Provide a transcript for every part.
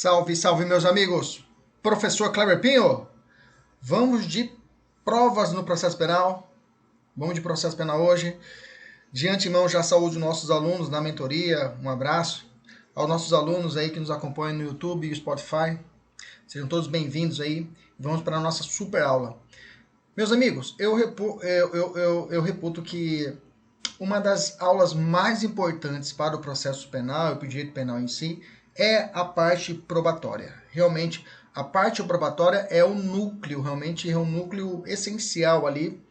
Salve, salve, meus amigos! Professor Kleber Pinho, vamos de provas no processo penal. Vamos de processo penal hoje. De antemão, já saúdo nossos alunos na mentoria. Um abraço aos nossos alunos aí que nos acompanham no YouTube e Spotify. Sejam todos bem-vindos aí. Vamos para a nossa super aula. Meus amigos, eu reputo que uma das aulas mais importantes para o processo penal e para o direito penal em si é a parte probatória. Realmente, a parte probatória é o núcleo, realmente é o núcleo essencial ali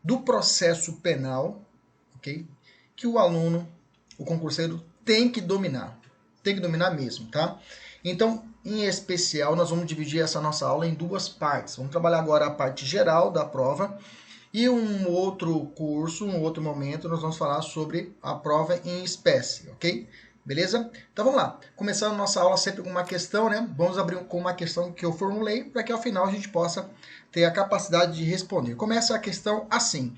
do processo penal, ok? Que o aluno, o concurseiro, tem que dominar mesmo, tá? Então, em especial, nós vamos dividir essa nossa aula em duas partes. Vamos trabalhar agora a parte geral da prova e um outro curso, um outro momento, nós vamos falar sobre a prova em espécie, ok? Beleza? Então vamos lá. Começando a nossa aula sempre com uma questão, né? Vamos abrir com uma questão que eu formulei para que ao final a gente possa ter a capacidade de responder. Começa a questão assim.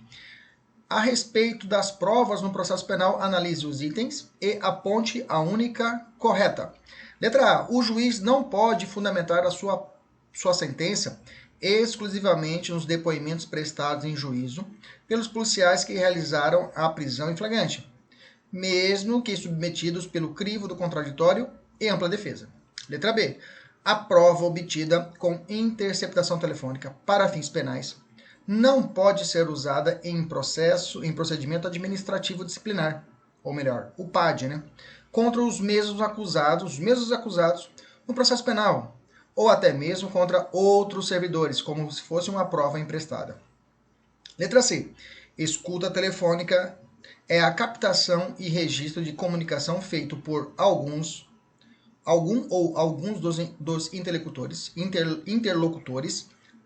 A respeito das provas no processo penal, analise os itens e aponte a única correta. Letra A. O juiz não pode fundamentar a sua sentença exclusivamente nos depoimentos prestados em juízo pelos policiais que realizaram a prisão em flagrante, mesmo que submetidos pelo crivo do contraditório e ampla defesa. Letra B. A prova obtida com interceptação telefônica para fins penais não pode ser usada em procedimento administrativo disciplinar, ou melhor, o PAD, né? Contra os mesmos acusados no processo penal, ou até mesmo contra outros servidores, como se fosse uma prova emprestada. Letra C. Escuta telefônica é a captação e registro de comunicação feito por algum ou alguns dos interlocutores,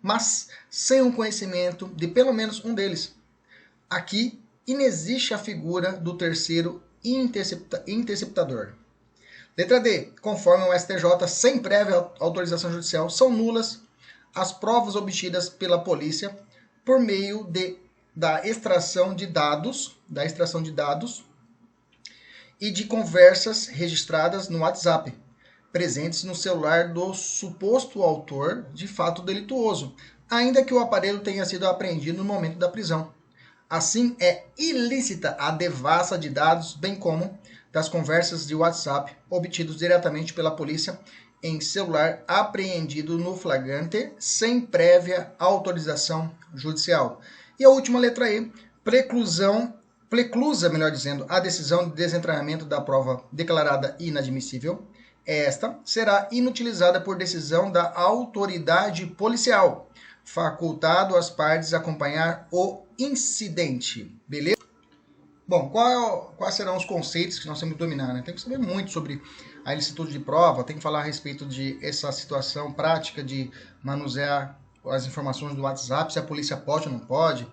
mas sem o conhecimento de pelo menos um deles. Aqui inexiste a figura do terceiro interceptador. Letra D. Conforme o STJ, sem prévia autorização judicial, são nulas as provas obtidas pela polícia por meio da extração de dados e de conversas registradas no WhatsApp, presentes no celular do suposto autor de fato delituoso, ainda que o aparelho tenha sido apreendido no momento da prisão. Assim, é ilícita a devassa de dados, bem como das conversas de WhatsApp obtidos diretamente pela polícia em celular apreendido no flagrante sem prévia autorização judicial. E a última letra E, preclusa, a decisão de desentranhamento da prova declarada inadmissível. Esta será inutilizada por decisão da autoridade policial, facultado às partes acompanhar o incidente. Beleza? Bom, quais serão os conceitos que nós temos que dominar, né? Tem que saber muito sobre a ilicitude de prova, tem que falar a respeito de essa situação prática de manusear as informações do WhatsApp, se a polícia pode ou não pode.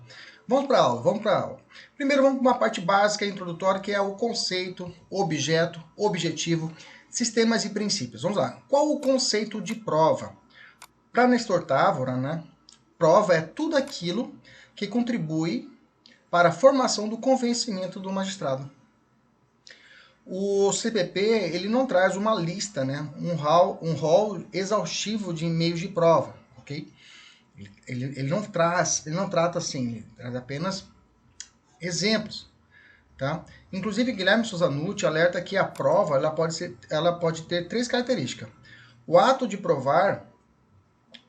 Vamos para a aula. Primeiro vamos para uma parte básica introdutória, que é o conceito, objeto, objetivo, sistemas e princípios. Vamos lá. Qual o conceito de prova? Para Nestor Távora, né? Prova é tudo aquilo que contribui para a formação do convencimento do magistrado. O CPP ele não traz uma lista, né? um rol exaustivo de meios de prova, ok? Ele não trata assim, ele traz apenas exemplos, tá? Inclusive Guilherme Souza Nucci alerta que a prova ela pode ter três características: o ato de provar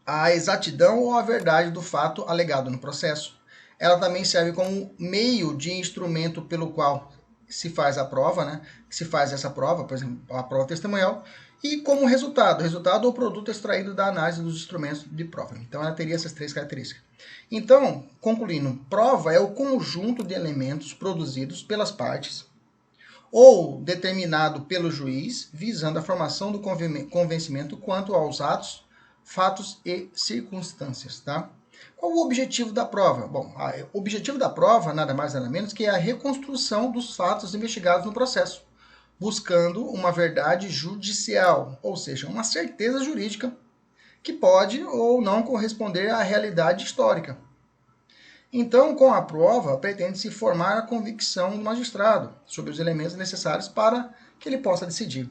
a exatidão ou a verdade do fato alegado no processo. Ela também serve como meio de instrumento pelo qual se faz a prova, né? Se faz essa prova, por exemplo, a prova testemunhal, e como resultado ou produto extraído da análise dos instrumentos de prova. Então, ela teria essas três características. Então, concluindo, prova é o conjunto de elementos produzidos pelas partes ou determinado pelo juiz, visando a formação do convencimento quanto aos atos, fatos e circunstâncias, tá? Qual o objetivo da prova? Bom, o objetivo da prova, nada mais nada menos que a reconstrução dos fatos investigados no processo, buscando uma verdade judicial, ou seja, uma certeza jurídica que pode ou não corresponder à realidade histórica. Então, com a prova, pretende-se formar a convicção do magistrado sobre os elementos necessários para que ele possa decidir.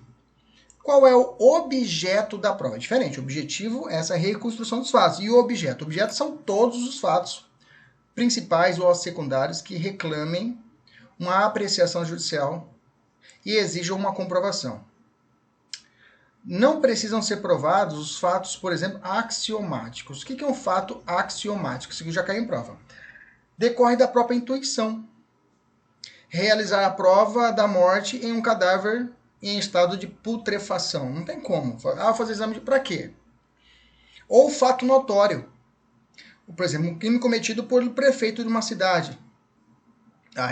Qual é o objeto da prova? É diferente. O objetivo é essa reconstrução dos fatos. E o objeto? O objeto são todos os fatos principais ou secundários que reclamem uma apreciação judicial e exijam uma comprovação. Não precisam ser provados os fatos, por exemplo, axiomáticos. O que é um fato axiomático? Isso aqui já caiu em prova. Decorre da própria intuição. Realizar a prova da morte em um cadáver em estado de putrefação. Não tem como. Fazer exame de pra quê? Ou fato notório. Por exemplo, um crime cometido por o prefeito de uma cidade.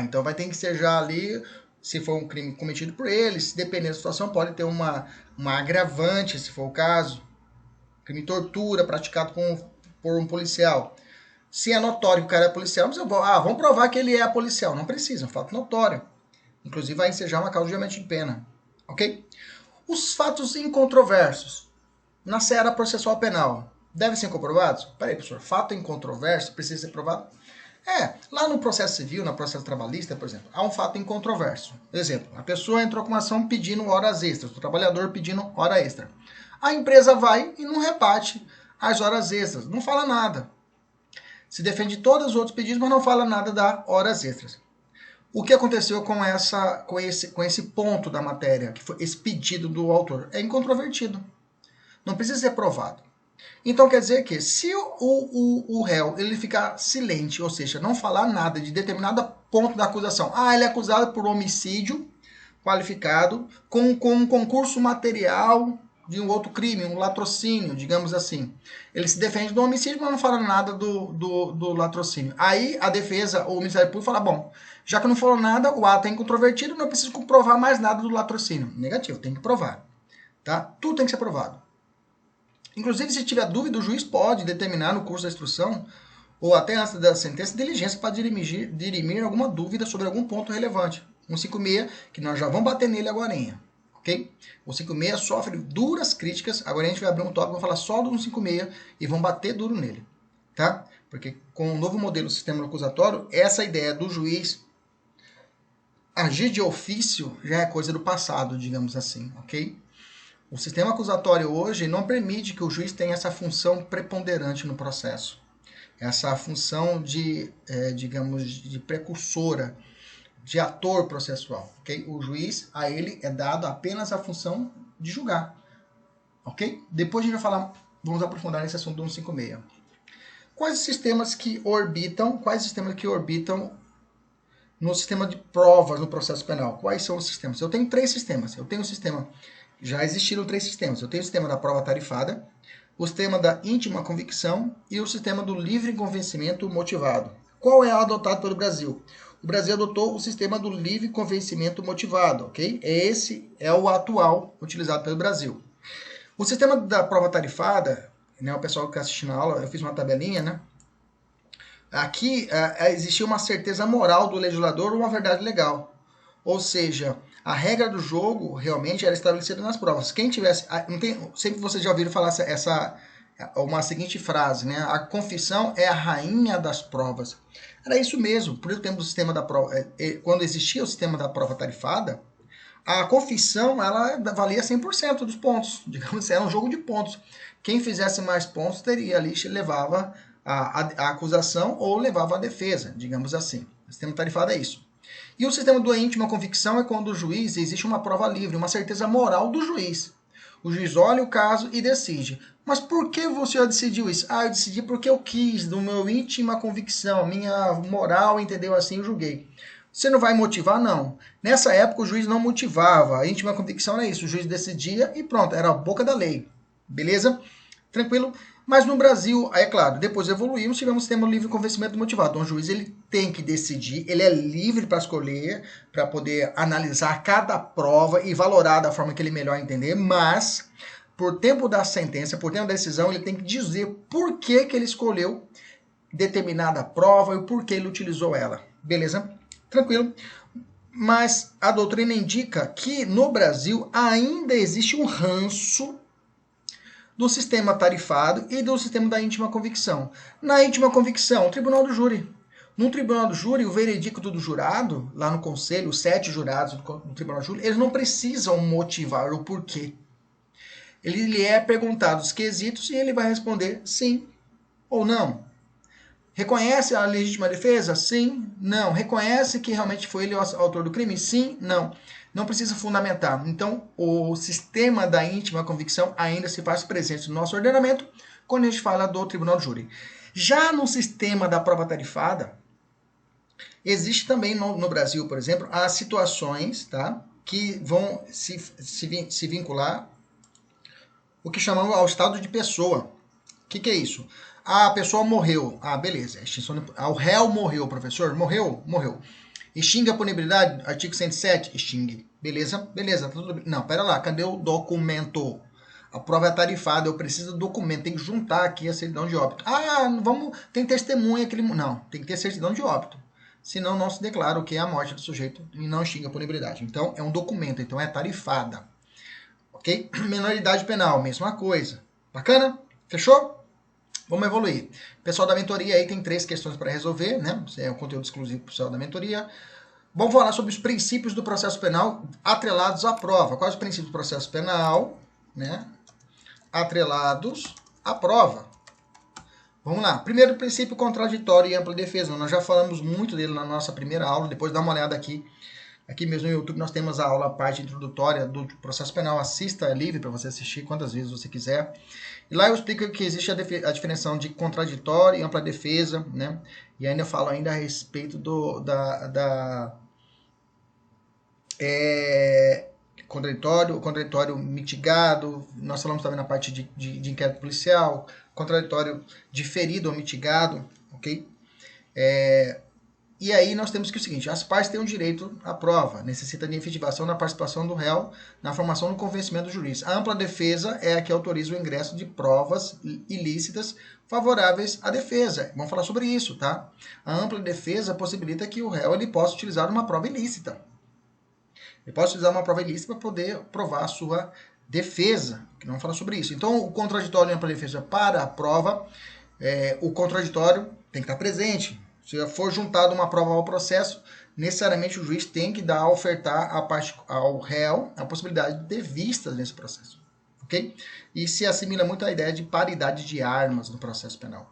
Então vai ter que ser já ali, se for um crime cometido por ele, se depender da situação, pode ter uma agravante, se for o caso. Crime de tortura praticado por um policial. Se é notório que o cara é policial, vamos provar que ele é policial. Não precisa, é um fato notório. Inclusive vai ensejar uma causa de aumento de pena. Ok? Os fatos incontroversos na seara processual penal devem ser comprovados? Peraí, professor, fato incontroverso precisa ser provado? Lá no processo civil, no processo trabalhista, por exemplo, há um fato incontroverso. Exemplo, a pessoa entrou com uma ação pedindo horas extras, o trabalhador pedindo hora extra. A empresa vai e não reparte as horas extras, não fala nada. Se defende todos os outros pedidos, mas não fala nada das horas extras. O que aconteceu com esse ponto da matéria, que foi esse pedido do autor? É incontrovertido. Não precisa ser provado. Então quer dizer que se o réu ele ficar silente, ou seja, não falar nada de determinado ponto da acusação, ele é acusado por homicídio qualificado com um concurso material de um outro crime, um latrocínio, digamos assim. Ele se defende do homicídio, mas não fala nada do latrocínio. Aí a defesa ou o Ministério Público fala, bom, já que não falou nada, o ato é incontrovertido, não preciso comprovar mais nada do latrocínio. Negativo, tem que provar. Tá? Tudo tem que ser provado. Inclusive, se tiver dúvida, o juiz pode determinar no curso da instrução ou até antes da sentença diligência para dirimir alguma dúvida sobre algum ponto relevante. 156, que nós já vamos bater nele agora. Ok? O 156 sofre duras críticas. Agora a gente vai abrir um tópico, vamos falar só do 156 e vamos bater duro nele. Tá? Porque com o novo modelo do sistema acusatório, essa ideia do juiz agir de ofício já é coisa do passado, digamos assim. Ok? O sistema acusatório hoje não permite que o juiz tenha essa função preponderante no processo. Essa função de, digamos, de precursora, de ator processual. Okay? O juiz, a ele é dado apenas a função de julgar. Ok? Depois a gente vai falar, vamos aprofundar nesse assunto do 156. Quais sistemas que orbitam no sistema de provas no processo penal? Quais são os sistemas? Eu tenho 3 sistemas. Eu tenho o sistema... Já existiram 3 sistemas. Eu tenho o sistema da prova tarifada, o sistema da íntima convicção e o sistema do livre convencimento motivado. Qual é adotado pelo Brasil? O Brasil adotou o sistema do livre convencimento motivado, ok? Esse é o atual utilizado pelo Brasil. O sistema da prova tarifada, né, o pessoal que está assistindo a aula, eu fiz uma tabelinha, né? Aqui existia uma certeza moral do legislador ou uma verdade legal. Ou seja, a regra do jogo realmente era estabelecida nas provas. Quem tivesse... sempre vocês já ouviram falar uma seguinte frase, né? A confissão é a rainha das provas. Era isso mesmo. Por isso temos o sistema da prova... Quando existia o sistema da prova tarifada, a confissão ela valia 100% dos pontos. Digamos assim, era um jogo de pontos. Quem fizesse mais pontos teria ali, levava a acusação ou levava a defesa, digamos assim. O sistema tarifado é isso. E o sistema do íntima convicção é quando o juiz, existe uma prova livre, uma certeza moral do juiz. O juiz olha o caso e decide. Mas por que você decidiu isso? Eu decidi porque eu quis, do meu íntima convicção, minha moral, entendeu? Assim eu julguei. Você não vai motivar? Não. Nessa época o juiz não motivava, a íntima convicção era isso, o juiz decidia e pronto, era a boca da lei. Beleza? Tranquilo? Mas no Brasil, é claro, depois evoluímos, tivemos o sistema livre convencimento motivado. Então o juiz ele tem que decidir, ele é livre para escolher, para poder analisar cada prova e valorar da forma que ele melhor entender, mas por tempo da sentença, por tempo da decisão, ele tem que dizer por que ele escolheu determinada prova e por que ele utilizou ela. Beleza? Tranquilo? Mas a doutrina indica que no Brasil ainda existe um ranço do sistema tarifado e do sistema da íntima convicção. Na íntima convicção, o tribunal do júri. No tribunal do júri, o veredicto do jurado, lá no conselho, os 7 jurados do tribunal do júri, eles não precisam motivar o porquê. ele lhe é perguntado os quesitos e ele vai responder sim ou não. Reconhece a legítima defesa? Sim, não. Reconhece que realmente foi ele o autor do crime? Sim, não. Não precisa fundamentar. Então, o sistema da íntima convicção ainda se faz presente no nosso ordenamento quando a gente fala do tribunal de júri. Já no sistema da prova tarifada, existe também no Brasil, por exemplo, as situações, tá, que vão se vincular o que chamamos ao estado de pessoa. O que é isso? A pessoa morreu. Ah, beleza. O réu morreu, professor. Morreu? Morreu. Extingue a punibilidade? Artigo 107? Extingue. Beleza? Beleza. Tudo bem. Não, pera lá. Cadê o documento? A prova é tarifada. Eu preciso do documento. Tem que juntar aqui a certidão de óbito. Ah, vamos... Tem testemunha. Não, tem que ter certidão de óbito. Senão não se declara o que é a morte do sujeito e não extingue a punibilidade. Então, é um documento. Então, é tarifada. Ok? Menoridade penal. Mesma coisa. Bacana? Fechou? Vamos evoluir. Pessoal da mentoria aí tem 3 questões para resolver, né? Isso é um conteúdo exclusivo para o pessoal da mentoria. Vamos falar sobre os princípios do processo penal atrelados à prova. Quais os princípios do processo penal, né? Atrelados à prova. Vamos lá. Primeiro princípio, contraditório e ampla defesa. Nós já falamos muito dele na nossa primeira aula. Depois dá uma olhada aqui. Aqui mesmo no YouTube nós temos a aula, a parte introdutória do processo penal. Assista, é livre para você assistir quantas vezes você quiser. E lá eu explico que existe a diferenciação de contraditório e ampla defesa, né? E ainda falo ainda a respeito contraditório mitigado. Nós falamos também na parte de inquérito policial, contraditório diferido ou mitigado, ok? E aí nós temos que o seguinte, as partes têm um direito à prova, necessita de efetivação da participação do réu na formação do convencimento do juiz. A ampla defesa é a que autoriza o ingresso de provas ilícitas favoráveis à defesa. Vamos falar sobre isso, tá? A ampla defesa possibilita que o réu ele possa utilizar uma prova ilícita. Ele pode utilizar uma prova ilícita para poder provar a sua defesa. Vamos falar sobre isso. Então, o contraditório e a ampla defesa para a prova, o contraditório tem que estar presente. Se for juntado uma prova ao processo, necessariamente o juiz tem que ofertar ao réu a possibilidade de vistas nesse processo. Ok? E se assimila muito à ideia de paridade de armas no processo penal.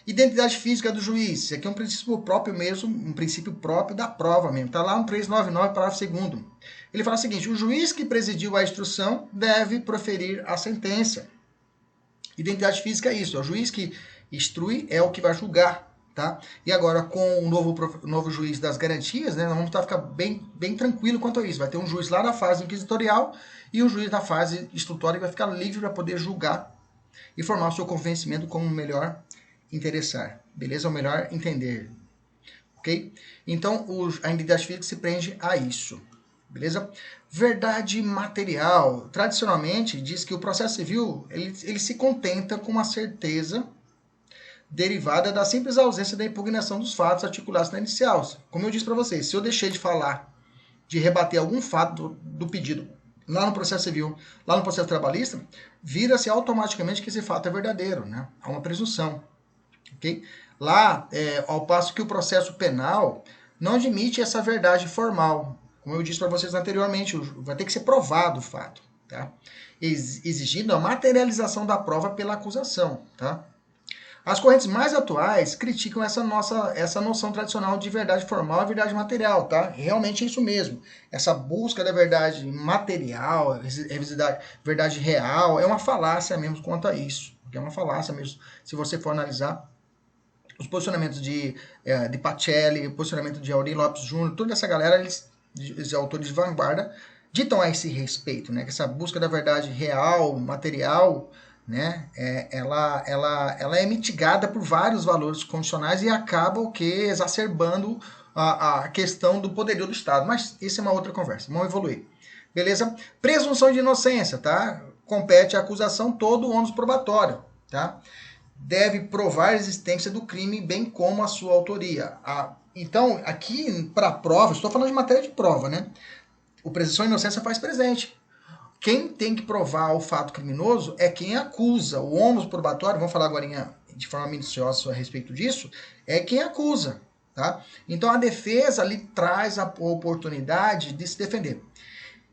Identidade física do juiz. Isso aqui é um princípio próprio mesmo, um princípio próprio da prova mesmo. Está lá no 399, parágrafo 2º. Ele fala o seguinte, o juiz que presidiu a instrução deve proferir a sentença. Identidade física é isso, é o juiz que instrui, é o que vai julgar. Tá? E agora, com o novo juiz das garantias, né, nós vamos ficar bem tranquilo quanto a isso. Vai ter um juiz lá na fase inquisitorial e um juiz na fase instrutória que vai ficar livre para poder julgar e formar o seu convencimento como melhor interessar. Beleza? Ou melhor entender. Ok? Então, a identidade física se prende a isso. Beleza? Verdade material. Tradicionalmente, diz que o processo civil ele se contenta com uma certeza derivada da simples ausência da impugnação dos fatos articulados na inicial. Como eu disse para vocês, se eu deixei de falar, de rebater algum fato do pedido lá no processo civil, lá no processo trabalhista, vira-se automaticamente que esse fato é verdadeiro, né? Há uma presunção. Okay? Lá, ao passo que o processo penal não admite essa verdade formal. Como eu disse para vocês anteriormente, vai ter que ser provado o fato, tá? Exigindo a materialização da prova pela acusação, tá? As correntes mais atuais criticam essa noção tradicional de verdade formal e verdade material, tá? Realmente é isso mesmo. Essa busca da verdade material, verdade real, é uma falácia mesmo quanto a isso. É uma falácia mesmo, se você for analisar os posicionamentos de Pacelli, o posicionamento de Aurim Lopes Júnior, toda essa galera, os autores de vanguarda, ditam a esse respeito, né? Que essa busca da verdade real, material, né, ela é mitigada por vários valores condicionais e acaba exacerbando a questão do poderio do Estado. Mas isso é uma outra conversa. Vamos evoluir. Beleza? Presunção de inocência, tá? Compete à acusação todo o ônus probatório, tá? Deve provar a existência do crime, bem como a sua autoria. Então, aqui para a prova, estou falando de matéria de prova, né? O presunção de inocência faz presente. Quem tem que provar o fato criminoso é quem acusa. O ônus probatório, vamos falar agora de forma minuciosa a respeito disso, é quem acusa. Tá? Então a defesa ali traz a oportunidade de se defender.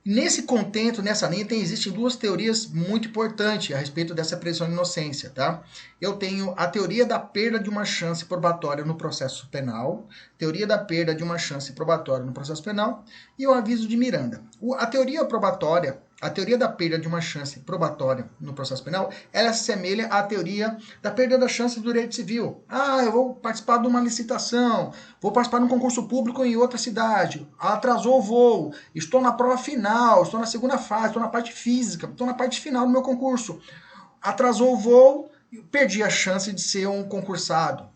Nesse contento, nessa linha, existem duas teorias muito importantes a respeito dessa presunção de inocência, tá? Eu tenho a teoria da perda de uma chance probatória no processo penal, teoria da perda de uma chance probatória no processo penal e o aviso de Miranda. A teoria probatória, a teoria da perda de uma chance probatória no processo penal, ela se assemelha à teoria da perda da chance do direito civil. Ah, eu vou participar de uma licitação, vou participar de um concurso público em outra cidade, atrasou o voo, estou na prova final, estou na segunda fase, estou na parte física, estou na parte final do meu concurso. Atrasou o voo, perdi a chance de ser um concursado.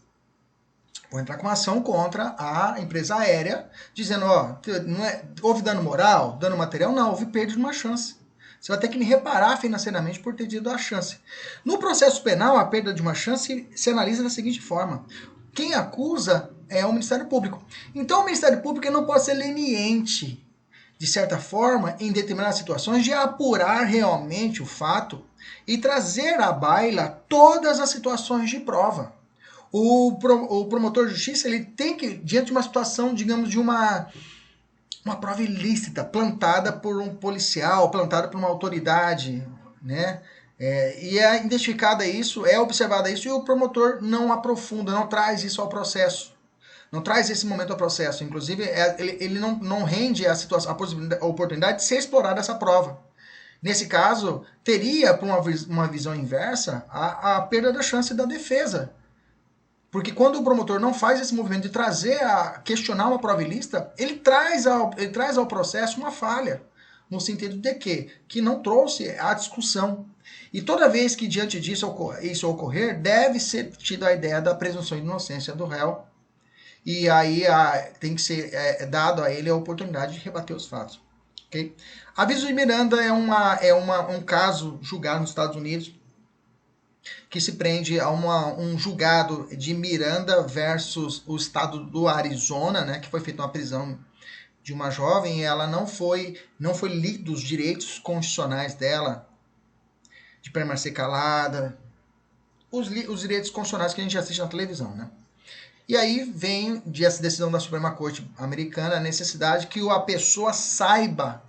Vou entrar com ação contra a empresa aérea, dizendo, ó, não é, houve dano moral, dano material? Não, houve perda de uma chance. Você vai ter que me reparar financeiramente por ter tido a chance. No processo penal, a perda de uma chance se analisa da seguinte forma. Quem acusa é o Ministério Público. Então, o Ministério Público não pode ser leniente, de certa forma, em determinadas situações, de apurar realmente o fato e trazer à baila todas as situações de prova. O promotor de justiça, ele tem que, diante de uma situação, digamos, de uma prova ilícita, plantada por um policial, plantada por uma autoridade, né? E é identificada isso, é observada isso, e o promotor não aprofunda, não traz isso ao processo. Não traz esse momento ao processo. Inclusive, ele não rende a oportunidade de ser explorada essa prova. Nesse caso, teria, por uma visão inversa, a perda da chance da defesa. Porque quando o promotor não faz esse movimento de trazer a questionar uma prova ilícita, ele traz ao processo uma falha, no sentido de que não trouxe a discussão. E toda vez que diante disso isso ocorrer, deve ser tida a ideia da presunção de inocência do réu, e aí tem que ser dado a ele a oportunidade de rebater os fatos. Okay? Aviso de Miranda é um caso julgado nos Estados Unidos, que se prende a um julgado de Miranda versus o estado do Arizona, né, que foi feita uma prisão de uma jovem, e ela não foi lido os direitos constitucionais dela, de permanecer calada, os direitos constitucionais que a gente assiste na televisão, né? E aí vem essa decisão da Suprema Corte americana a necessidade que a pessoa saiba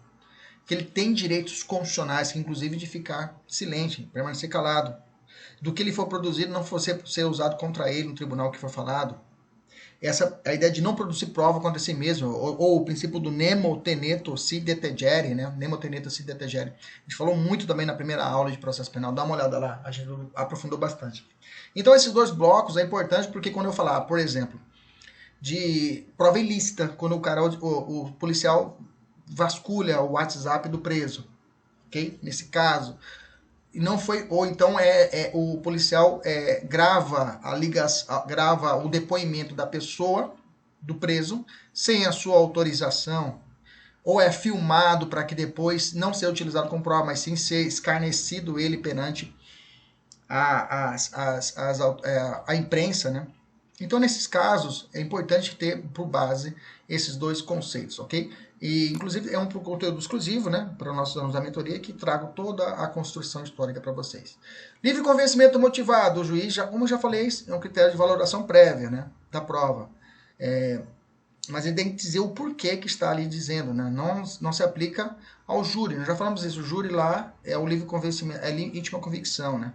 que ele tem direitos constitucionais, que inclusive de ficar silente, permanecer calado, do que ele for produzido não for ser usado contra ele no tribunal que for falado. A ideia de não produzir prova contra si mesmo, ou o princípio do nemo teneto si detegere, né? Nemo teneto si detegere. A gente falou muito também na primeira aula de processo penal, dá uma olhada lá, a gente aprofundou bastante. Então esses dois blocos é importante porque quando eu falar, por exemplo, de prova ilícita, quando o policial vasculha o WhatsApp do preso, ok? Nesse caso, não foi, ou então o policial grava o depoimento da pessoa, do preso, sem a sua autorização, ou é filmado para que depois não seja utilizado como prova, mas sim ser escarnecido ele perante a imprensa, né? Então, nesses casos, é importante ter por base esses dois conceitos, ok? E, inclusive, é um conteúdo exclusivo, né, para os nossos alunos da mentoria, que trago toda a construção histórica para vocês. Livre convencimento motivado. O juiz, como eu já falei, é um critério de valoração prévia, né, da prova. Mas ele tem que dizer o porquê que está ali dizendo, né? Não se aplica ao júri. Nós já falamos isso, o júri lá é o livre convencimento, é íntima convicção, né?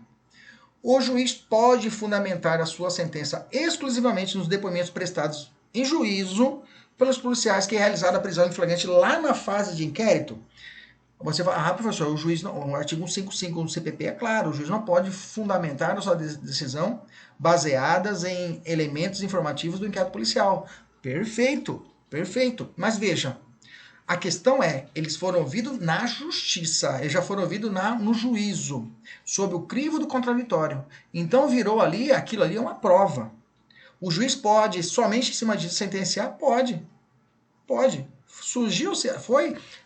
O juiz pode fundamentar a sua sentença exclusivamente nos depoimentos prestados em juízo pelos policiais que realizaram a prisão em flagrante lá na fase de inquérito. Você fala, professor, o juiz não, o artigo 155 do CPP é claro, o juiz não pode fundamentar a sua decisão baseadas em elementos informativos do inquérito policial. Perfeito, perfeito. Mas veja, a questão é, eles foram ouvidos na justiça, eles já foram ouvidos no juízo, sob o crivo do contraditório. Então virou ali, aquilo ali é uma prova. O juiz pode, somente em cima disso, sentenciar? Pode. Surgiu,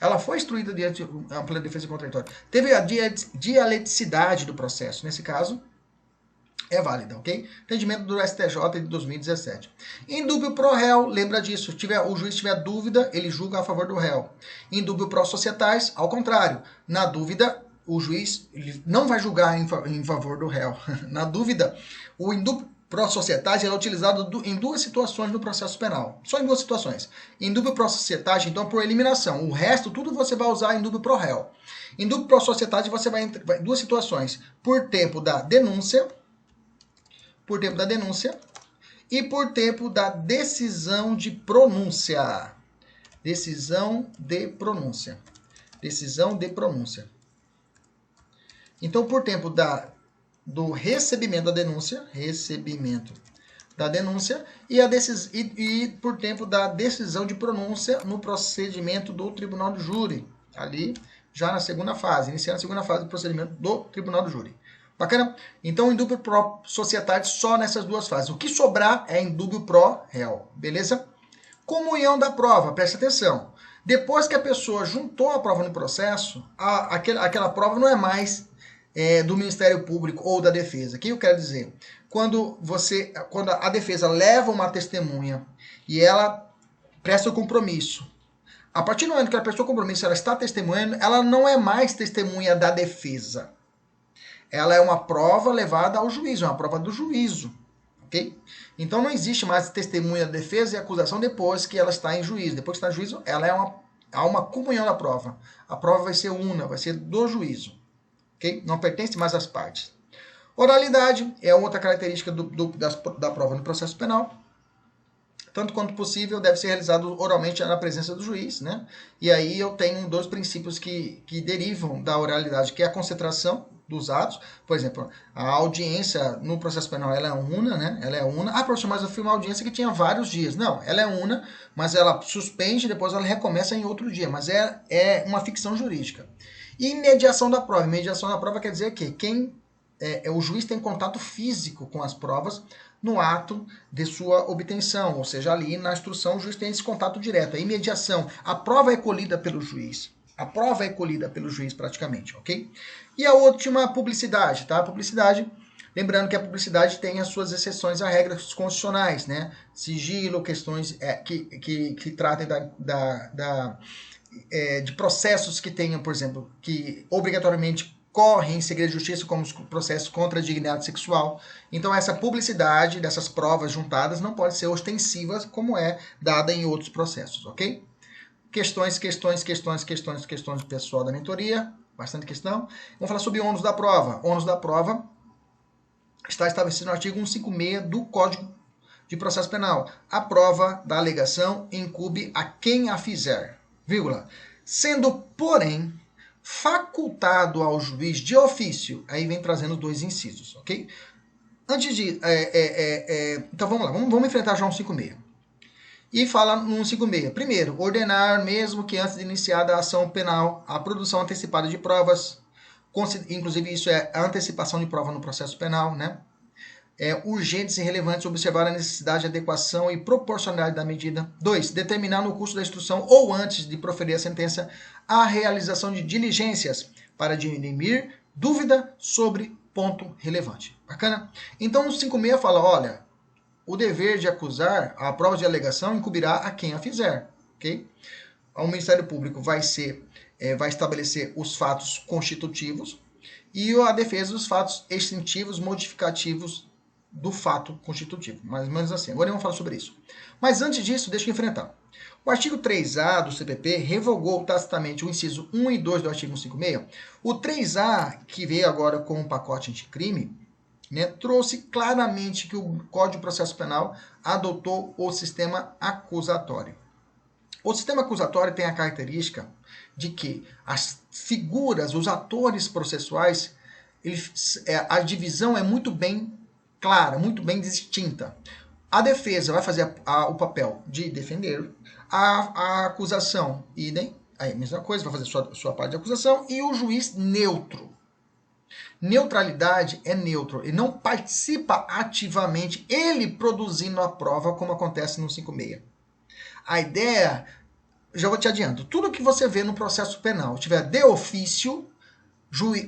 ela foi instruída diante da ampla defesa contraditória. Teve a dialeticidade do processo. Nesse caso, é válida, ok? Entendimento do STJ de 2017. Em dúbio pro réu, lembra disso. O juiz tiver dúvida, ele julga a favor do réu. Em dúbio pro societais, ao contrário. Na dúvida, o juiz não vai julgar em favor do réu. Na dúvida, pró-societate é utilizado em duas situações no processo penal. Só em duas situações. Em dúvio pró-societate, então, por eliminação. O resto, tudo você vai usar em dúvio pró-réu. Em dúvio pró-societate, você vai em duas situações. Por tempo da denúncia. E por tempo da decisão de pronúncia. Decisão de pronúncia. Então, por tempo do recebimento da denúncia, e por tempo da decisão de pronúncia no procedimento do tribunal do júri, ali já na segunda fase, iniciando a segunda fase do procedimento do tribunal do júri. Bacana? Então, em dúvio pró-societate, só nessas duas fases. O que sobrar é em dúvio pró-réu, beleza? Comunhão da prova, presta atenção. Depois que a pessoa juntou a prova no processo, aquela prova não é mais do Ministério Público ou da defesa. O que eu quero dizer? Quando a defesa leva uma testemunha e ela presta o compromisso, a partir do momento que ela prestou o compromisso, ela está testemunhando, ela não é mais testemunha da defesa. Ela é uma prova levada ao juízo, é uma prova do juízo. Okay? Então não existe mais testemunha da defesa e acusação depois que ela está em juízo. Depois que está em juízo, há uma comunhão da prova. A prova vai ser vai ser do juízo. Okay? Não pertence mais às partes. Oralidade é outra característica da prova no processo penal. Tanto quanto possível, deve ser realizado oralmente na presença do juiz, né? E aí eu tenho dois princípios que derivam da oralidade, que é a concentração dos atos. Por exemplo, a audiência no processo penal, ela é una, né? Ela é una. Ah, professor, mas eu fui uma audiência que tinha vários dias. Não, ela é una, mas ela suspende e depois ela recomeça em outro dia. Mas é uma ficção jurídica. E mediação da prova. Mediação da prova quer dizer que o juiz tem contato físico com as provas no ato de sua obtenção, ou seja, ali na instrução o juiz tem esse contato direto. A mediação, a prova é colhida pelo juiz. A prova é colhida pelo juiz praticamente, ok? E a última, publicidade, tá? Publicidade, lembrando que a publicidade tem as suas exceções a regras constitucionais, né? Sigilo, questões que tratem de processos que tenham, por exemplo, que obrigatoriamente correm em segredo de justiça, como os processos contra a dignidade sexual. Então, essa publicidade dessas provas juntadas não pode ser ostensiva como é dada em outros processos, ok? Questões pessoal da mentoria, bastante questão. Vamos falar sobre ônus da prova. Ônus da prova está estabelecido no artigo 156 do Código de Processo Penal. A prova da alegação incumbe a quem a fizer, vírgula, sendo, porém, facultado ao juiz de ofício. Aí vem trazendo dois incisos, ok? Antes de... então vamos lá, vamos enfrentar já um 156. E fala no 156. Primeiro, ordenar, mesmo que antes de iniciada a ação penal, a produção antecipada de provas. Inclusive, isso é a antecipação de prova no processo penal, né? Urgentes e relevantes, observar a necessidade, adequação e proporcionalidade da medida. 2. Determinar no curso da instrução ou antes de proferir a sentença a realização de diligências para dirimir dúvida sobre ponto relevante. Bacana? Então, no 56 fala, olha, o dever de acusar, a prova de alegação, incumbirá a quem a fizer. Ok? O Ministério Público vai estabelecer os fatos constitutivos e a defesa os fatos extintivos, modificativos do fato constitutivo. Mais ou menos assim. Agora vamos falar sobre isso. Mas antes disso, deixa eu enfrentar. O artigo 3A do CPP revogou tacitamente o inciso 1 e 2 do artigo 156. O 3A, que veio agora com um pacote anticrime, né, trouxe claramente que o Código de Processo Penal adotou o sistema acusatório. O sistema acusatório tem a característica de que as figuras, os atores processuais, a divisão é muito bem clara, muito bem distinta. A defesa vai fazer o papel de defender, a acusação, idem, aí, mesma coisa, vai fazer sua parte de acusação, e o juiz neutro. Neutralidade é neutro, ele não participa ativamente, ele produzindo a prova, como acontece no 56. A ideia, já vou te adianto, tudo que você vê no processo penal, tiver de ofício,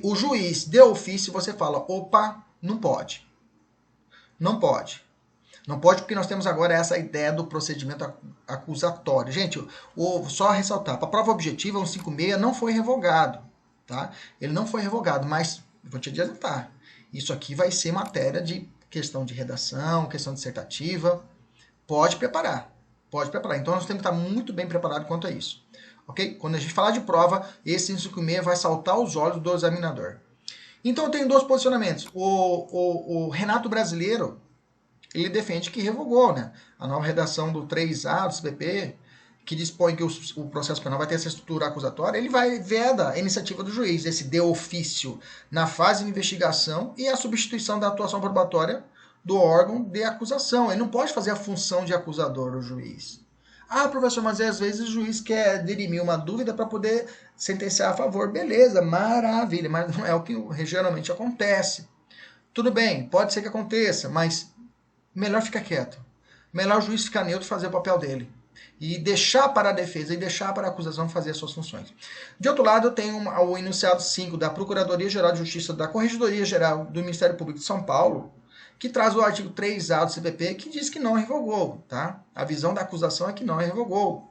o juiz de ofício, você fala, opa, não pode. Não pode. Não pode porque nós temos agora essa ideia do procedimento acusatório. Gente, só ressaltar, para a prova objetiva, o 156 não foi revogado. Tá? Ele não foi revogado, mas vou te adiantar. Isso aqui vai ser matéria questão de redação, questão dissertativa, pode preparar. Pode preparar. Então, nós temos que estar muito bem preparado quanto a isso. Ok? Quando a gente falar de prova, esse 156 vai saltar aos olhos do examinador. Então, eu tenho dois posicionamentos. O Renato Brasileiro, ele defende que revogou, né? A nova redação do 3A do CPP, que dispõe que o processo penal vai ter essa estrutura acusatória, ele vai veda a iniciativa do juiz, esse de ofício, na fase de investigação e a substituição da atuação probatória do órgão de acusação. Ele não pode fazer a função de acusador, o juiz. Ah, professor, mas às vezes o juiz quer dirimir uma dúvida para poder sentenciar a favor. Beleza, maravilha, mas não é o que geralmente acontece. Tudo bem, pode ser que aconteça, mas melhor ficar quieto. Melhor o juiz ficar neutro e fazer o papel dele. E deixar para a defesa e deixar para a acusação fazer as suas funções. De outro lado, eu tenho o enunciado 5 da Procuradoria-Geral de Justiça da Corregedoria-Geral do Ministério Público de São Paulo, que traz o artigo 3A do CPP, que diz que não revogou, tá? A visão da acusação é que não revogou.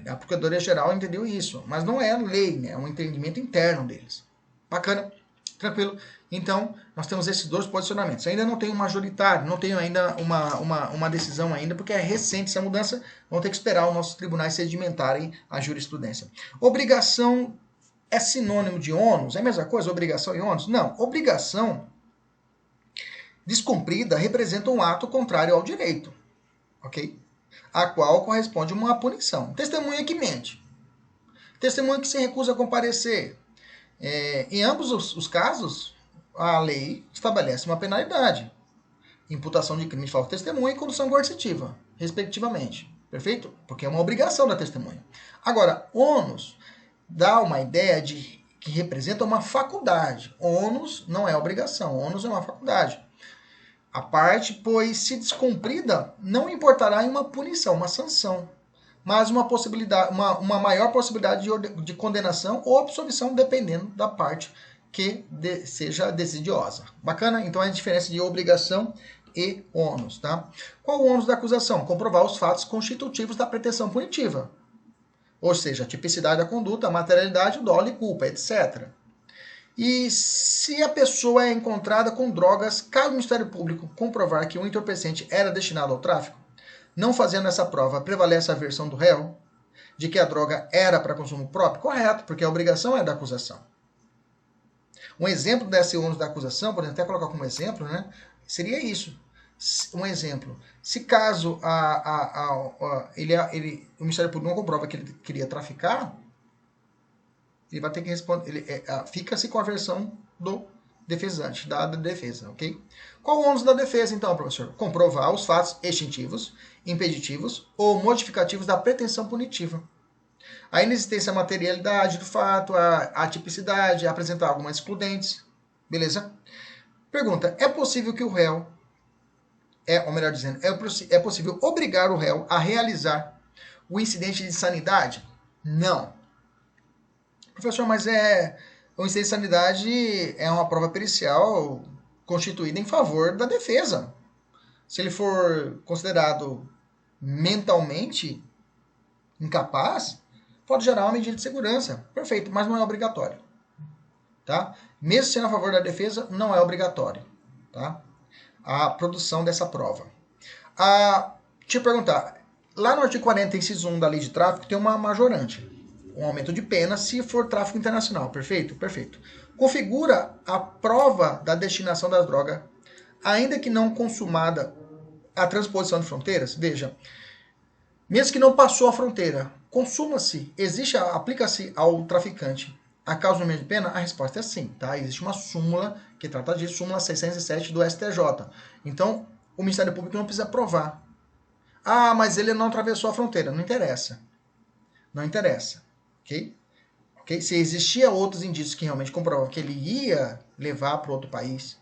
A Procuradoria-Geral entendeu isso, mas não é lei, né? É um entendimento interno deles. Bacana, tranquilo. Então, nós temos esses dois posicionamentos. Ainda não tenho um majoritário, não tenho ainda uma decisão ainda, porque é recente essa mudança, vamos ter que esperar os nossos tribunais sedimentarem a jurisprudência. Obrigação é sinônimo de ônus? É a mesma coisa, obrigação e ônus? Não, obrigação descumprida representa um ato contrário ao direito, ok? A qual corresponde uma punição. Testemunha que mente. Testemunha que se recusa a comparecer. Em ambos os casos, a lei estabelece uma penalidade. Imputação de crime de falsa testemunha e condução coercitiva, respectivamente. Perfeito? Porque é uma obrigação da testemunha. Agora, ônus dá uma ideia de que representa uma faculdade. Ônus não é obrigação, ônus é uma faculdade. A parte, pois, se descumprida, não importará em uma punição, uma sanção, mas uma maior possibilidade de condenação ou absolvição, dependendo da parte que seja desidiosa. Bacana? Então, é a diferença de obrigação e ônus, tá? Qual o ônus da acusação? Comprovar os fatos constitutivos da pretensão punitiva. Ou seja, a tipicidade da conduta, a materialidade, o dolo e culpa, etc. E se a pessoa é encontrada com drogas, cabe ao Ministério Público comprovar que o entorpecente era destinado ao tráfico, não fazendo essa prova, prevalece a versão do réu de que a droga era para consumo próprio? Correto, porque a obrigação é da acusação. Um exemplo desse ônus da acusação, podemos até colocar como exemplo, né, seria isso. Um exemplo, se caso o Ministério Público não comprova que ele queria traficar, ele vai ter que responder, fica-se com a versão do defesante, da defesa, ok? Qual o ônus da defesa, então, professor? Comprovar os fatos extintivos, impeditivos ou modificativos da pretensão punitiva. A inexistência, a materialidade do fato, a tipicidade, apresentar algumas excludentes, beleza? Pergunta, é possível que o réu, ou melhor dizendo, é possível obrigar o réu a realizar o incidente de sanidade? Não. Professor, mas o incidente de sanidade é uma prova pericial constituída em favor da defesa. Se ele for considerado mentalmente incapaz, pode gerar uma medida de segurança. Perfeito, mas não é obrigatório. Tá? Mesmo sendo a favor da defesa, não é obrigatório. Tá? A produção dessa prova. Deixa eu perguntar. Lá no artigo 40, inciso 1 da Lei de Tráfico, tem uma majorante. Um aumento de pena se for tráfico internacional. Perfeito? Perfeito. Configura a prova da destinação da droga, ainda que não consumada a transposição de fronteiras. Veja, mesmo que não passou a fronteira, consuma-se, aplica-se ao traficante a causa do aumento de pena? A resposta é sim. Tá? Existe uma súmula que trata disso, súmula 607 do STJ. Então, o Ministério Público não precisa provar. Ah, mas ele não atravessou a fronteira. Não interessa. Não interessa. Ok? Se existia outros indícios que realmente comprovam que ele ia levar para outro país,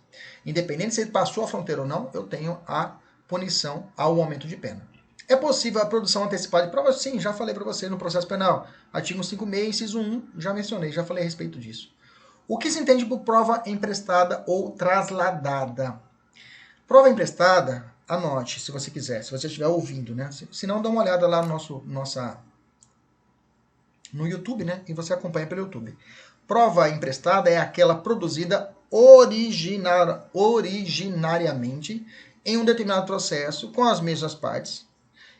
independente se ele passou a fronteira ou não, eu tenho a punição ao aumento de pena. É possível a produção antecipada de provas? Sim, já falei para você no processo penal. Artigo 56, inciso 1, já mencionei, já falei a respeito disso. O que se entende por prova emprestada ou trasladada? Prova emprestada, anote se você quiser, se você estiver ouvindo, né? Se não, dá uma olhada lá no YouTube, né? E você acompanha pelo YouTube. Prova emprestada é aquela produzida originariamente em um determinado processo com as mesmas partes,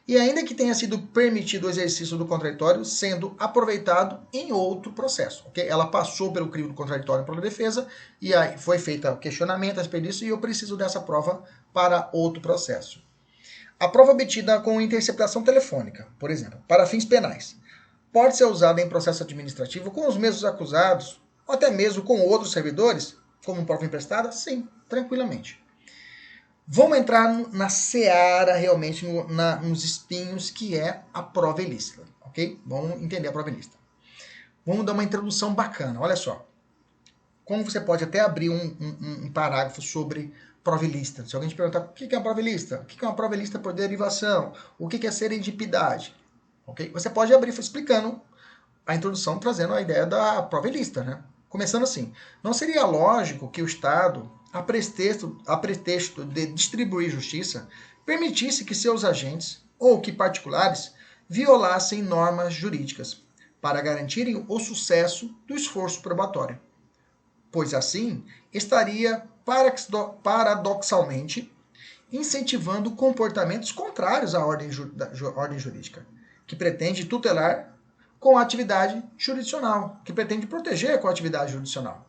e ainda que tenha sido permitido o exercício do contraditório sendo aproveitado em outro processo. Okay? Ela passou pelo crivo do contraditório pela defesa, e aí foi feito o questionamento a respeito disso, e eu preciso dessa prova para outro processo. A prova obtida com interceptação telefônica, por exemplo, para fins penais, pode ser usada em processo administrativo com os mesmos acusados, ou até mesmo com outros servidores, como prova emprestada? Sim, tranquilamente. Vamos entrar na seara, realmente, nos espinhos, que é a prova ilícita, ok? Vamos entender a prova ilícita. Vamos dar uma introdução bacana, olha só. Como você pode até abrir um parágrafo sobre prova ilícita. Se alguém te perguntar o que é uma prova ilícita, o que é uma prova ilícita por derivação, o que é serendipidade, ok? Você pode abrir explicando a introdução, trazendo a ideia da prova ilícita, né? Começando assim, não seria lógico que o Estado, a pretexto de distribuir justiça, permitisse que seus agentes, ou que particulares, violassem normas jurídicas para garantirem o sucesso do esforço probatório, pois assim estaria paradoxalmente incentivando comportamentos contrários à ordem jurídica, que pretende tutelar com a atividade jurisdicional, que pretende proteger com a atividade jurisdicional.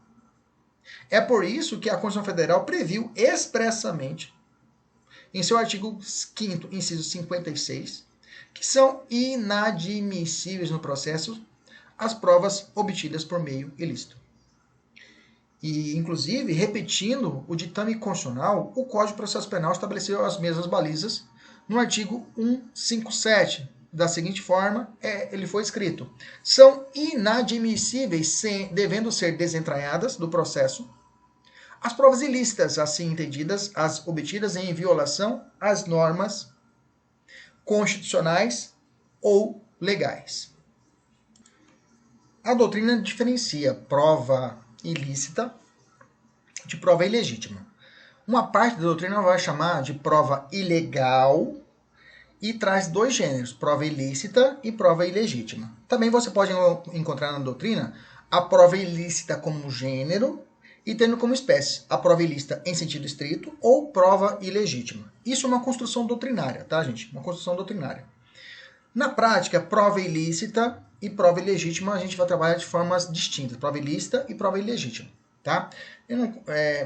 É por isso que a Constituição Federal previu expressamente, em seu artigo 5º, inciso 56, que são inadmissíveis no processo as provas obtidas por meio ilícito. E, inclusive, repetindo o ditame constitucional, o Código de Processo Penal estabeleceu as mesmas balizas no artigo 157. Da seguinte forma, ele foi escrito: são inadmissíveis, devendo ser desentranhadas do processo, as provas ilícitas, assim entendidas, as obtidas em violação às normas constitucionais ou legais. A doutrina diferencia prova ilícita de prova ilegítima. Uma parte da doutrina vai chamar de prova ilegal e traz dois gêneros, prova ilícita e prova ilegítima. Também você pode encontrar na doutrina a prova ilícita como gênero e tendo como espécie a prova ilícita em sentido estrito ou prova ilegítima. Isso é uma construção doutrinária, tá, gente? Uma construção doutrinária. Na prática, prova ilícita e prova ilegítima a gente vai trabalhar de formas distintas, prova ilícita e prova ilegítima, tá?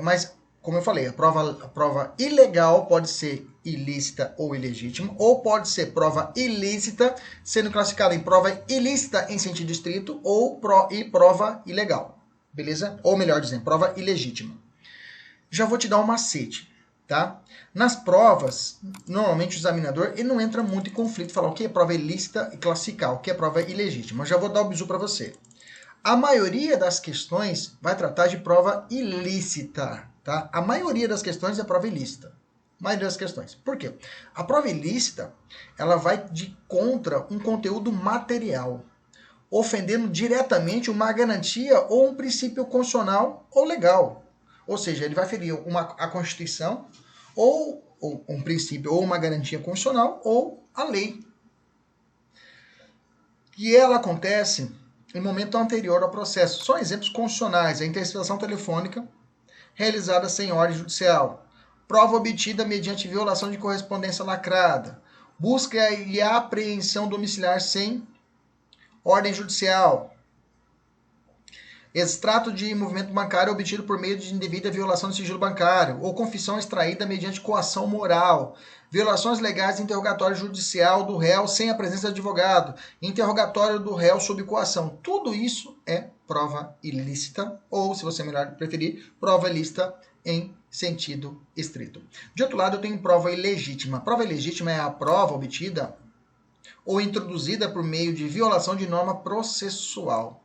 Mas, como eu falei, a prova ilegal pode ser ilícita ou ilegítima, ou pode ser prova ilícita, sendo classificada em prova ilícita em sentido estrito ou prova ilegal, beleza? Ou melhor dizendo, prova ilegítima. Já vou te dar um macete, tá? Nas provas, normalmente o examinador ele não entra muito em conflito, falar o que é prova ilícita e classificar o que é prova ilegítima. Eu já vou dar o bizu para você. A maioria das questões vai tratar de prova ilícita, tá? A maioria das questões é prova ilícita. A maioria das questões. Por quê? A prova ilícita, ela vai de contra um conteúdo material, ofendendo diretamente uma garantia ou um princípio constitucional ou legal. Ou seja, ele vai ferir a Constituição, ou um princípio, ou uma garantia constitucional, ou a lei. E ela acontece em momento anterior ao processo. São exemplos constitucionais: a interceptação telefônica realizada sem ordem judicial, prova obtida mediante violação de correspondência lacrada, busca e apreensão domiciliar sem ordem judicial, extrato de movimento bancário obtido por meio de indevida violação do sigilo bancário, ou confissão extraída mediante coação moral, violações legais de interrogatório judicial do réu sem a presença de advogado, interrogatório do réu sob coação. Tudo isso é prova ilícita, ou, se você melhor preferir, prova ilícita em sentido estrito. De outro lado, eu tenho prova ilegítima. Prova ilegítima é a prova obtida ou introduzida por meio de violação de norma processual.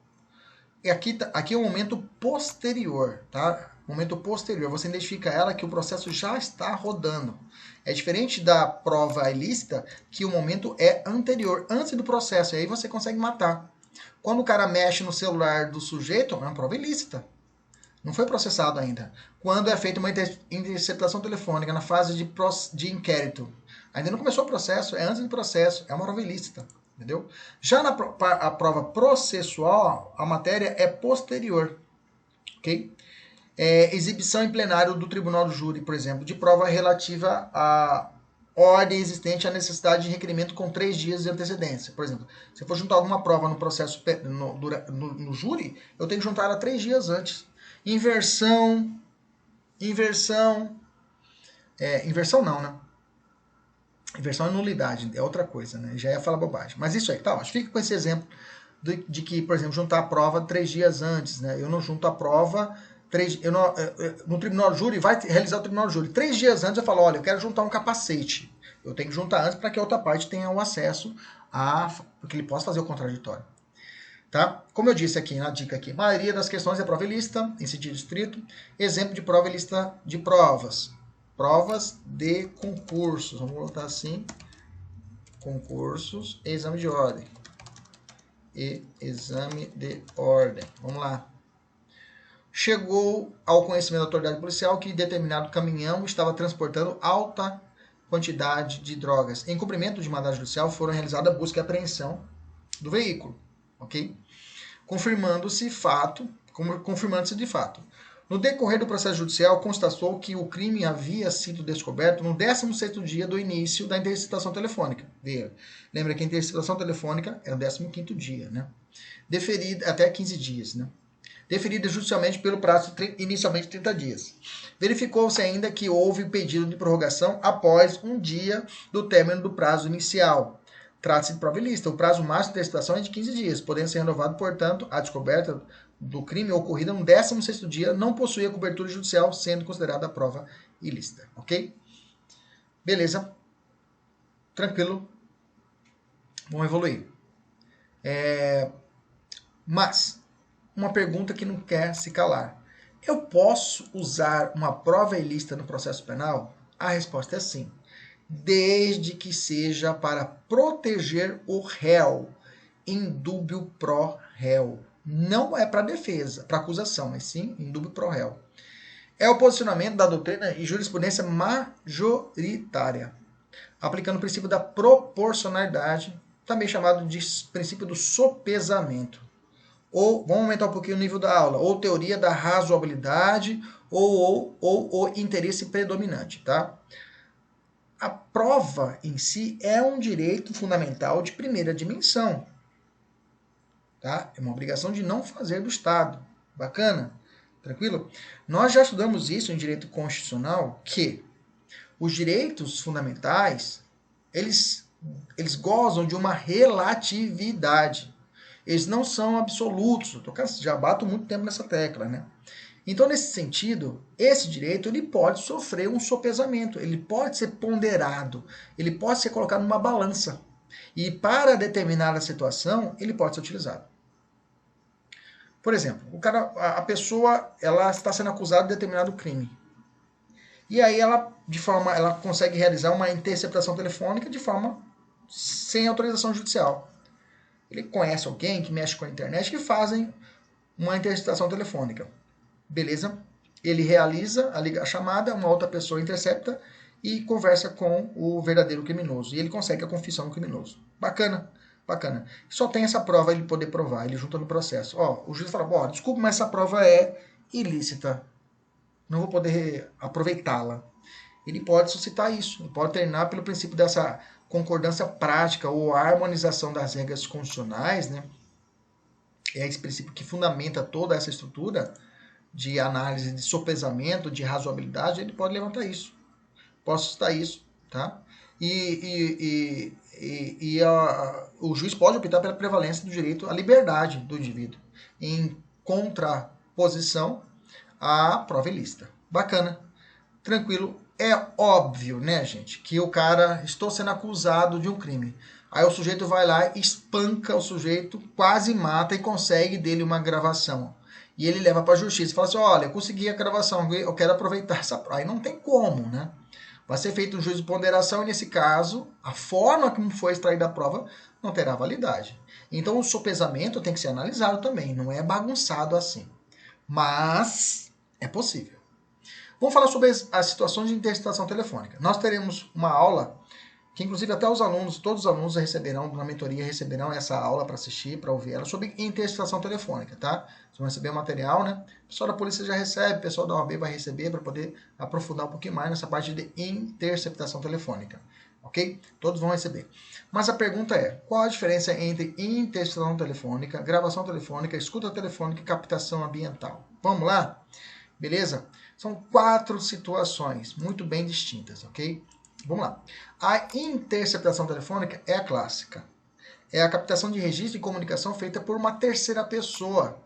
E aqui é o momento posterior, tá? Momento posterior. Você identifica ela que o processo já está rodando. É diferente da prova ilícita, que o momento é anterior, antes do processo. E aí você consegue matar. Quando o cara mexe no celular do sujeito, é uma prova ilícita. Não foi processado ainda. Quando é feita uma interceptação telefônica na fase de inquérito, ainda não começou o processo, é antes do processo, é uma prova ilícita. Entendeu? Já na prova processual, a matéria é posterior. Ok? Exibição em plenário do tribunal do júri, por exemplo, de prova relativa à ordem existente à necessidade de requerimento com 3 dias de antecedência. Por exemplo, se eu for juntar alguma prova no processo no júri, eu tenho que juntar ela 3 dias antes. Inversão não, né? Inversão é nulidade, é outra coisa, né? Já ia falar bobagem. Mas isso aí, tá, ó, fica com esse exemplo de que, por exemplo, juntar a prova 3 dias antes, né? Eu não junto a prova no tribunal de júri, vai realizar o tribunal de júri. 3 dias antes eu falo, olha, eu quero juntar um capacete. Eu tenho que juntar antes para que a outra parte tenha o acesso porque ele possa fazer o contraditório. Tá? Como eu disse aqui na dica aqui, a maioria das questões é prova e lista, em sentido estrito. Exemplo de prova e lista de provas. Provas de concursos. Vamos botar assim. Concursos e exame de ordem. Vamos lá. Chegou ao conhecimento da autoridade policial que determinado caminhão estava transportando alta quantidade de drogas. Em cumprimento de mandado judicial, foram realizadas busca e apreensão do veículo, ok? Confirmando-se de fato. No decorrer do processo judicial, constatou que o crime havia sido descoberto no 16º dia do início da interceptação telefônica. Lembra que a interceptação telefônica é o 15º dia, né? Deferida até 15 dias, né? Deferida judicialmente pelo prazo inicialmente de 30 dias. Verificou-se ainda que houve pedido de prorrogação após um dia do término do prazo inicial. Trata-se de prova ilícita. O prazo máximo de interceptação é de 15 dias, podendo ser renovado, portanto, a descoberta do crime ocorrida no 16º dia não possuía cobertura judicial, sendo considerada prova ilícita. Ok? Beleza? Tranquilo? Vamos evoluir. Mas uma pergunta que não quer se calar. Eu posso usar uma prova ilícita no processo penal? A resposta é sim. Desde que seja para proteger o réu, indúbio pro réu. Não é para defesa, para acusação, mas sim indúbio pro réu. É o posicionamento da doutrina e jurisprudência majoritária, aplicando o princípio da proporcionalidade, também chamado de princípio do sopesamento. Ou, vamos aumentar um pouquinho o nível da aula, ou teoria da razoabilidade, ou o interesse predominante, tá? A prova em si é um direito fundamental de primeira dimensão, tá? É uma obrigação de não fazer do Estado. Bacana? Tranquilo? Nós já estudamos isso em direito constitucional, que os direitos fundamentais, eles gozam de uma relatividade. Eles não são absolutos. Já bato muito tempo nessa tecla, né? Então, nesse sentido, esse direito ele pode sofrer um sopesamento, ele pode ser ponderado, ele pode ser colocado numa balança. E para determinada situação, ele pode ser utilizado. Por exemplo, a pessoa ela está sendo acusada de determinado crime. E aí ela consegue realizar uma interceptação telefônica de forma sem autorização judicial. Ele conhece alguém que mexe com a internet que fazem uma interceptação telefônica. Beleza? Ele realiza a chamada, uma outra pessoa intercepta e conversa com o verdadeiro criminoso. E ele consegue a confissão do criminoso. Bacana, bacana. Só tem essa prova ele poder provar, ele junta no processo. O juiz fala, desculpa, mas essa prova é ilícita. Não vou poder aproveitá-la. Ele pode suscitar isso, ele pode terminar pelo princípio dessa concordância prática ou a harmonização das regras constitucionais, né? É esse princípio que fundamenta toda essa estrutura de análise de sopesamento, de razoabilidade, ele pode levantar isso. Posso citar isso, tá? O juiz pode optar pela prevalência do direito à liberdade do indivíduo, em contraposição à prova ilícita. Bacana, tranquilo. É óbvio, né, gente, que o cara, estou sendo acusado de um crime. Aí o sujeito vai lá, espanca o sujeito, quase mata e consegue dele uma gravação. E ele leva para a justiça e fala assim, olha, eu consegui a gravação, eu quero aproveitar essa prova. Aí não tem como, né? Vai ser feito um juízo de ponderação e, nesse caso, a forma como foi extraída a prova não terá validade. Então, o sopesamento tem que ser analisado também, não é bagunçado assim. Mas é possível. Vamos falar sobre as situações de interceptação telefônica. Nós teremos uma aula que inclusive até os alunos, todos os alunos receberão, na mentoria, receberão essa aula para assistir, para ouvir ela, sobre interceptação telefônica, tá? Vocês vão receber o material, né? O pessoal da polícia já recebe, o pessoal da OAB vai receber para poder aprofundar um pouquinho mais nessa parte de interceptação telefônica, ok? Todos vão receber. Mas a pergunta é, qual a diferença entre interceptação telefônica, gravação telefônica, escuta telefônica e captação ambiental? Vamos lá? Beleza? São 4 situações muito bem distintas, ok? Vamos lá. A interceptação telefônica é a clássica. É a captação de registro de comunicação feita por uma terceira pessoa,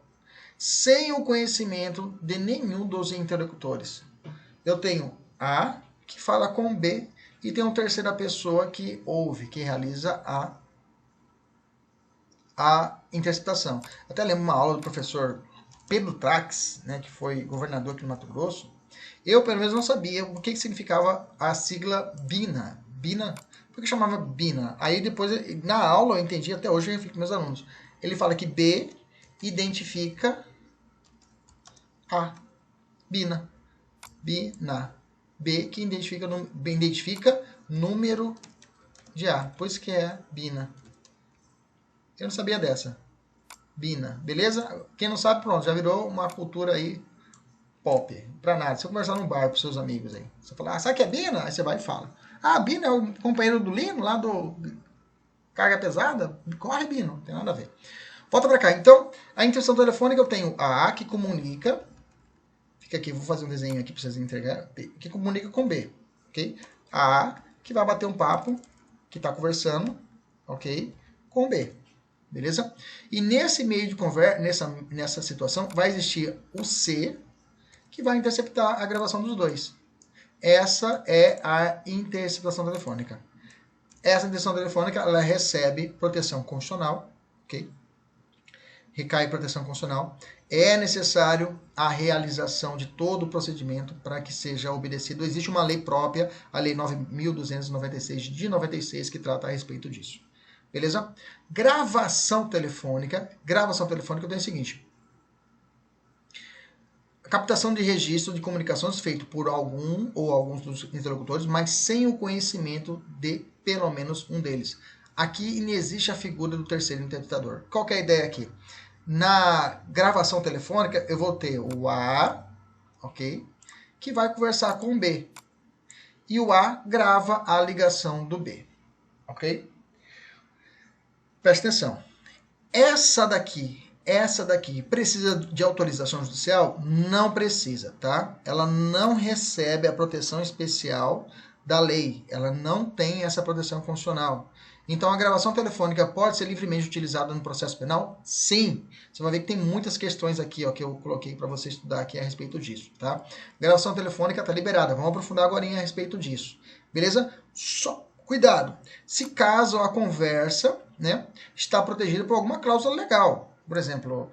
sem o conhecimento de nenhum dos interlocutores. Eu tenho A, que fala com B, e tem uma terceira pessoa que ouve, que realiza a interceptação. Até lembro uma aula do professor Pedro Trax, né, que foi governador aqui no Mato Grosso. Eu, pelo menos, não sabia o que significava a sigla BINA. BINA? Por que chamava BINA? Aí depois, na aula, eu entendi, até hoje eu reflito com meus alunos. Ele fala que B identifica A. BINA. BINA. B que identifica número de A. Por isso que é BINA. Eu não sabia dessa. BINA. Beleza? Quem não sabe, pronto. Já virou uma cultura aí pop. Pra nada. Se eu conversar num bar com seus amigos aí. Você fala, sabe o que é BINA? Aí você vai e fala. Ah, BINA é o companheiro do Lino, lá do Carga Pesada? Corre, BINA. Não tem nada a ver. Volta pra cá. Então, a interceptação telefônica eu tenho a A que comunica. Fica aqui, vou fazer um desenho aqui pra vocês enxergarem. Que comunica com B. Ok? A A que vai bater um papo, que tá conversando, ok? Com B. Beleza? E nesse meio de conversa, nessa situação, vai existir o C, que vai interceptar a gravação dos dois. Essa é a interceptação telefônica. Essa interceptação telefônica, ela recebe proteção constitucional, ok? Recai proteção constitucional. É necessário a realização de todo o procedimento para que seja obedecido. Existe uma lei própria, a Lei 9.296 de 96, que trata a respeito disso. Beleza? Gravação telefônica eu tenho o seguinte. Captação de registro de comunicações feito por algum ou alguns dos interlocutores, mas sem o conhecimento de pelo menos um deles. Aqui não existe a figura do terceiro interpretador. Qual que é a ideia aqui? Na gravação telefônica, eu vou ter o A, ok? Que vai conversar com o B. E o A grava a ligação do B, ok? Presta atenção. Essa daqui precisa de autorização judicial? Não precisa, tá? Ela não recebe a proteção especial da lei. Ela não tem essa proteção constitucional. Então, a gravação telefônica pode ser livremente utilizada no processo penal? Sim. Você vai ver que tem muitas questões aqui, ó, que eu coloquei para você estudar aqui a respeito disso, tá? Gravação telefônica está liberada. Vamos aprofundar agora a respeito disso. Beleza? Só cuidado. Se caso a conversa, né, está protegida por alguma cláusula legal. Por exemplo,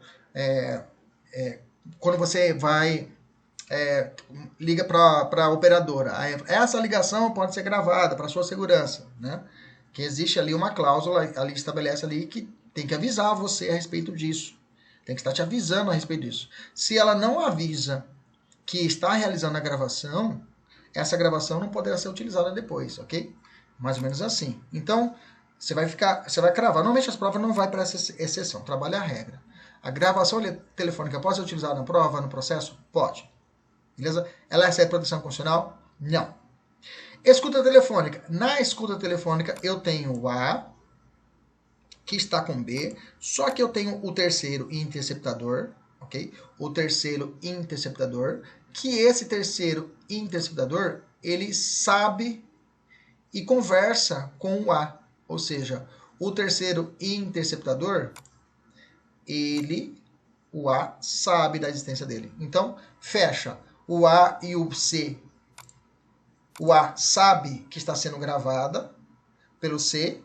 quando você liga para a operadora, essa ligação pode ser gravada para sua segurança, né? Que existe ali uma cláusula, ali estabelece ali que tem que avisar você a respeito disso. Tem que estar te avisando a respeito disso. Se ela não avisa que está realizando a gravação, essa gravação não poderá ser utilizada depois, ok? Mais ou menos assim. Então, você vai cravar. Normalmente as provas não vai para essa exceção, trabalha a regra. A gravação telefônica pode ser utilizada na prova, no processo? Pode. Beleza? Ela recebe proteção constitucional? Não. Escuta telefônica. Na escuta telefônica eu tenho o A, que está com B, só que eu tenho o terceiro interceptador, ok? O terceiro interceptador, que esse terceiro interceptador, ele sabe e conversa com o A. Ou seja, o terceiro interceptador, o A sabe da existência dele. Então, fecha o A e o C. O A sabe que está sendo gravada pelo C,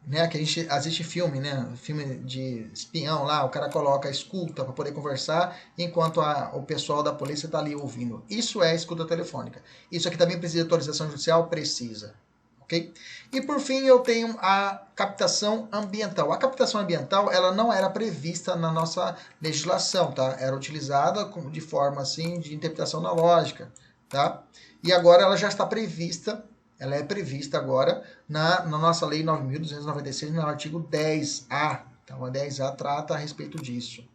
né? Que a gente assiste filme, né? Filme de espião lá, o cara coloca a escuta para poder conversar, enquanto o pessoal da polícia está ali ouvindo. Isso é escuta telefônica. Isso aqui também precisa de autorização judicial? Precisa. Okay? E por fim eu tenho a captação ambiental. A captação ambiental ela não era prevista na nossa legislação, tá? Era utilizada de forma assim de interpretação analógica, tá? E agora ela já está prevista Ela é prevista agora na nossa Lei 9.296, no artigo 10A. Então, a 10A trata a respeito disso.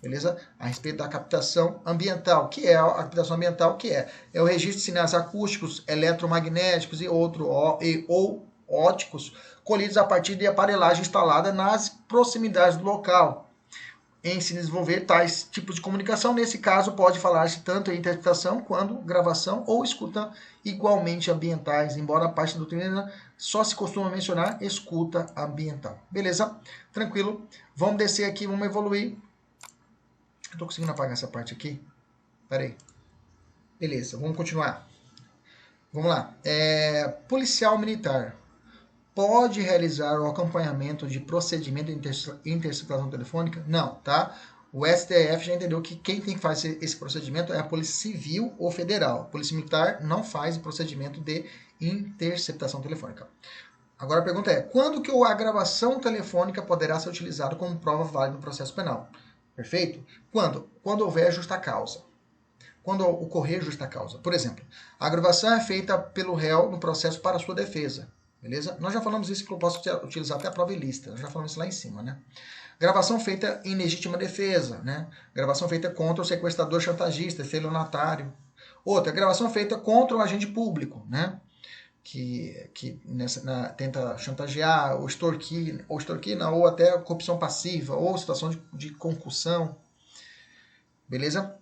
Beleza? A respeito da captação ambiental. Que é a captação ambiental? Que é o registro de sinais acústicos, eletromagnéticos e ou óticos colhidos a partir de aparelhagem instalada nas proximidades do local em se desenvolver tais tipos de comunicação. Nesse caso, pode falar-se tanto em interpretação quanto gravação ou escuta igualmente ambientais, embora a parte da doutrina só se costuma mencionar escuta ambiental. Beleza? Tranquilo? Vamos descer aqui, vamos evoluir. Eu tô conseguindo apagar essa parte aqui. Pera aí. Beleza, vamos continuar. Vamos lá. Policial militar pode realizar o acompanhamento de procedimento de interceptação telefônica? Não, tá? O STF já entendeu que quem tem que fazer esse procedimento é a Polícia Civil ou Federal. A Polícia Militar não faz o procedimento de interceptação telefônica. Agora a pergunta é, quando que a gravação telefônica poderá ser utilizada como prova válida no processo penal? Perfeito? Quando? Quando houver justa causa. Quando ocorrer justa causa. Por exemplo, a gravação é feita pelo réu no processo para sua defesa. Beleza? Nós já falamos isso, que eu posso utilizar até a prova ilícita. Nós já falamos isso lá em cima, né? Gravação feita em legítima defesa, né? Gravação feita contra o sequestrador chantagista, estelionatário. Outra, gravação feita contra o agente público, né? Que tenta chantagear, ou extorquir, ou até corrupção passiva, ou situação de concussão. Beleza?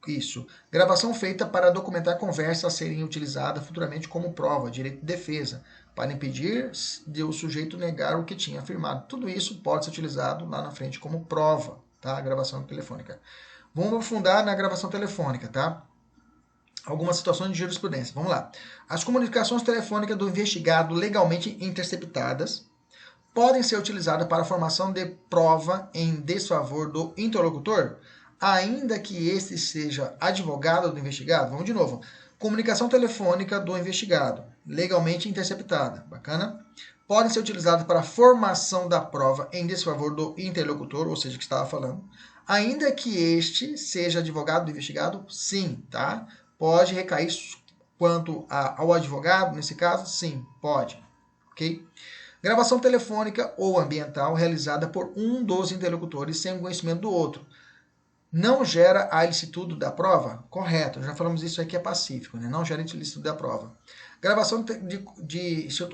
Isso. Gravação feita para documentar conversas a serem utilizadas futuramente como prova, direito de defesa, para impedir de o sujeito negar o que tinha afirmado. Tudo isso pode ser utilizado lá na frente como prova, tá? A gravação telefônica. Vamos aprofundar na gravação telefônica, tá? Algumas situações de jurisprudência. Vamos lá. As comunicações telefônicas do investigado legalmente interceptadas podem ser utilizadas para a formação de prova em desfavor do interlocutor, ainda que este seja advogado do investigado. Vamos de novo. Comunicação telefônica do investigado, legalmente interceptada. Bacana? Podem ser utilizadas para a formação da prova em desfavor do interlocutor, ou seja, que estava falando, ainda que este seja advogado do investigado, sim, tá? Pode recair quanto ao advogado, nesse caso, sim, pode. Ok? Gravação telefônica ou ambiental realizada por um dos interlocutores sem o conhecimento do outro. Não gera a ilicitude da prova? Correto, já falamos isso aqui, é pacífico, né? Não gera a ilicitude da prova. Gravação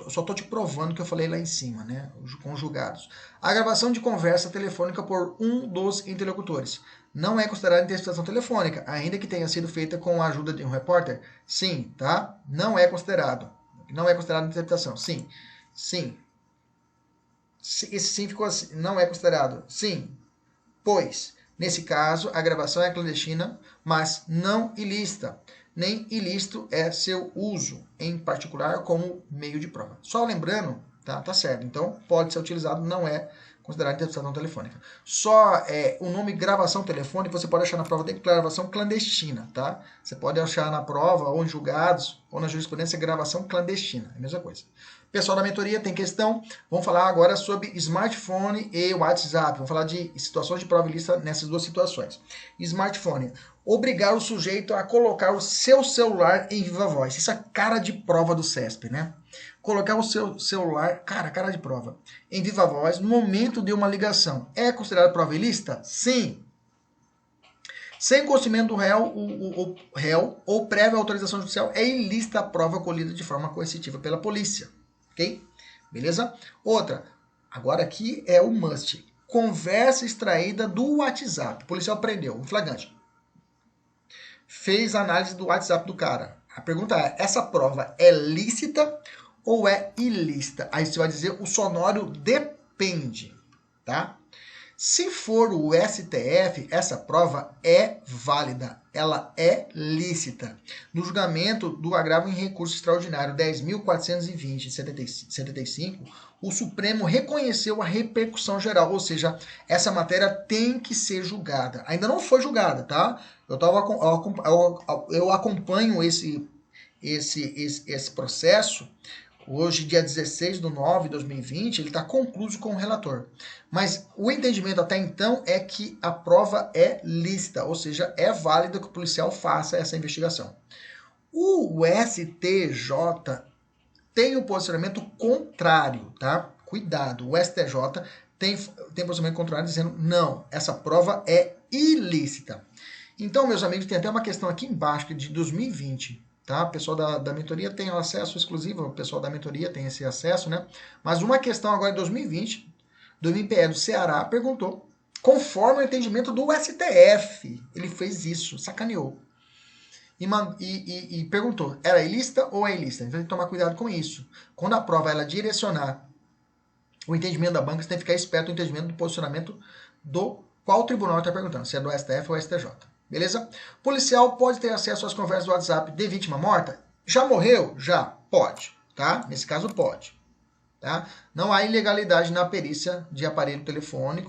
só estou te provando o que eu falei lá em cima, né? Conjugados. A gravação de conversa telefônica por um dos interlocutores não é considerada interceptação telefônica, ainda que tenha sido feita com a ajuda de um repórter? Sim, tá? Não é considerado. Não é considerado interceptação. Sim. Sim. Esse sim ficou assim. Não é considerado. Sim. Pois, nesse caso, a gravação é clandestina, mas não ilícita. Nem ilícito é seu uso, em particular, como meio de prova. Só lembrando, tá certo. Então, pode ser utilizado, não é considerado interceptação telefônica. Só o nome gravação telefônica você pode achar na prova de gravação clandestina, tá? Você pode achar na prova, ou em julgados, ou na jurisprudência, gravação clandestina. É a mesma coisa. Pessoal da mentoria, tem questão? Vamos falar agora sobre smartphone e WhatsApp. Vamos falar de situações de prova ilícita nessas duas situações. Smartphone. Obrigar o sujeito a colocar o seu celular em viva voz. Isso é cara de prova do CESP, né? Colocar o seu celular, cara de prova, em viva voz no momento de uma ligação. É considerado prova ilícita? Sim. Sem conhecimento do réu ou prévia autorização judicial, é ilícita a prova colhida de forma coercitiva pela polícia. Ok? Beleza? Outra, agora aqui é o must. Conversa extraída do WhatsApp. O policial prendeu, um flagrante. Fez a análise do WhatsApp do cara. A pergunta é, essa prova é lícita ou é ilícita? Aí você vai dizer, o sonoro depende, tá? Se for o STF, essa prova é válida, ela é lícita. No julgamento do agravo em recurso extraordinário 10.420/75, o Supremo reconheceu a repercussão geral, ou seja, essa matéria tem que ser julgada. Ainda não foi julgada, tá? Eu acompanho esse processo. Hoje, dia 16/9/2020, ele está concluído com o relator. Mas o entendimento até então é que a prova é lícita, ou seja, é válida que o policial faça essa investigação. O STJ tem o posicionamento contrário, tá? Cuidado, o STJ tem posicionamento contrário dizendo não, essa prova é ilícita. Então, meus amigos, tem até uma questão aqui embaixo de 2020, tá? O pessoal da mentoria tem acesso exclusivo, o pessoal da mentoria tem esse acesso, né? Mas uma questão agora em 2020, do MPE do Ceará, perguntou, conforme o entendimento do STF, ele fez isso, sacaneou. E perguntou, era ilícita ou é ilícita? Então tem que tomar cuidado com isso. Quando a prova ela direcionar o entendimento da banca, você tem que ficar esperto no entendimento do posicionamento do qual tribunal está perguntando, se é do STF ou STJ. Beleza? Policial pode ter acesso às conversas do WhatsApp de vítima morta? Já morreu? Já. Pode. Tá? Nesse caso, pode. Tá? Não há ilegalidade na perícia de aparelho telefone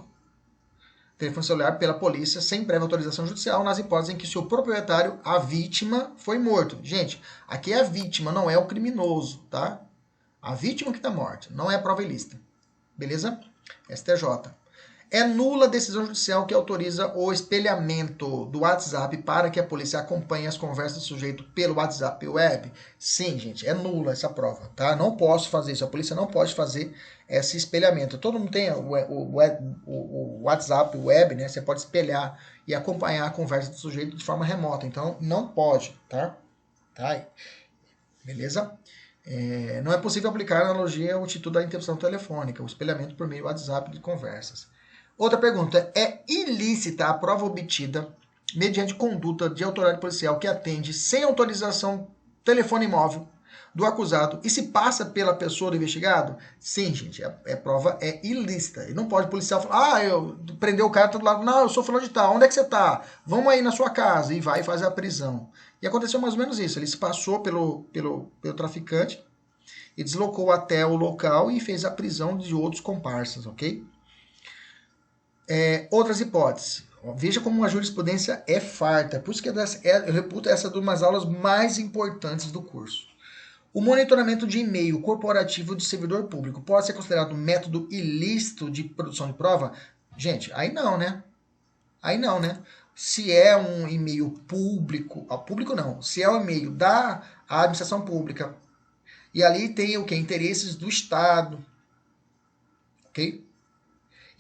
celular pela polícia sem prévia autorização judicial nas hipóteses em que seu proprietário, a vítima, foi morto. Gente, aqui é a vítima, não é o criminoso, tá? A vítima que está morta, não é a prova ilícita. Beleza? STJ. É nula a decisão judicial que autoriza o espelhamento do WhatsApp para que a polícia acompanhe as conversas do sujeito pelo WhatsApp web? Sim, gente, é nula essa prova, tá? Não posso fazer isso, a polícia não pode fazer esse espelhamento. Todo mundo tem o WhatsApp web, né? Você pode espelhar e acompanhar a conversa do sujeito de forma remota, então não pode, tá? Beleza? Não é possível aplicar a analogia ao título da interrupção telefônica, o espelhamento por meio do WhatsApp de conversas. Outra pergunta, é ilícita a prova obtida mediante conduta de autoridade policial que atende sem autorização telefone móvel do acusado e se passa pela pessoa do investigado? Sim, gente, a prova é ilícita. E não pode o policial falar, eu prendeu o cara, tá do lado, não, eu sou fulano de tal, onde é que você tá? Vamos aí na sua casa, e vai e faz a prisão. E aconteceu mais ou menos isso, ele se passou pelo traficante e deslocou até o local e fez a prisão de outros comparsas, ok? Outras hipóteses. Veja como a jurisprudência é farta. Por isso que eu reputo essa de umas aulas mais importantes do curso. O monitoramento de e-mail corporativo de servidor público pode ser considerado um método ilícito de produção de prova? Gente, aí não, né? Se é um e-mail público, público não, se é um e-mail da administração pública, e ali tem o que? Interesses do Estado, ok?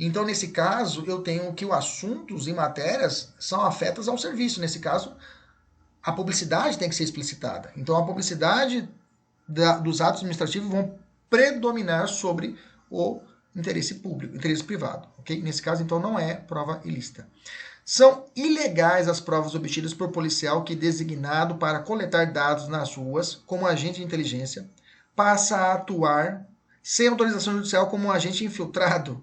Então, nesse caso, eu tenho que os assuntos e matérias são afetas ao serviço. Nesse caso, a publicidade tem que ser explicitada. Então, a publicidade dos atos administrativos vão predominar sobre o interesse público, interesse privado. Okay? Nesse caso, então, não é prova ilícita. São ilegais as provas obtidas por policial que, designado para coletar dados nas ruas como agente de inteligência, passa a atuar sem autorização judicial como um agente infiltrado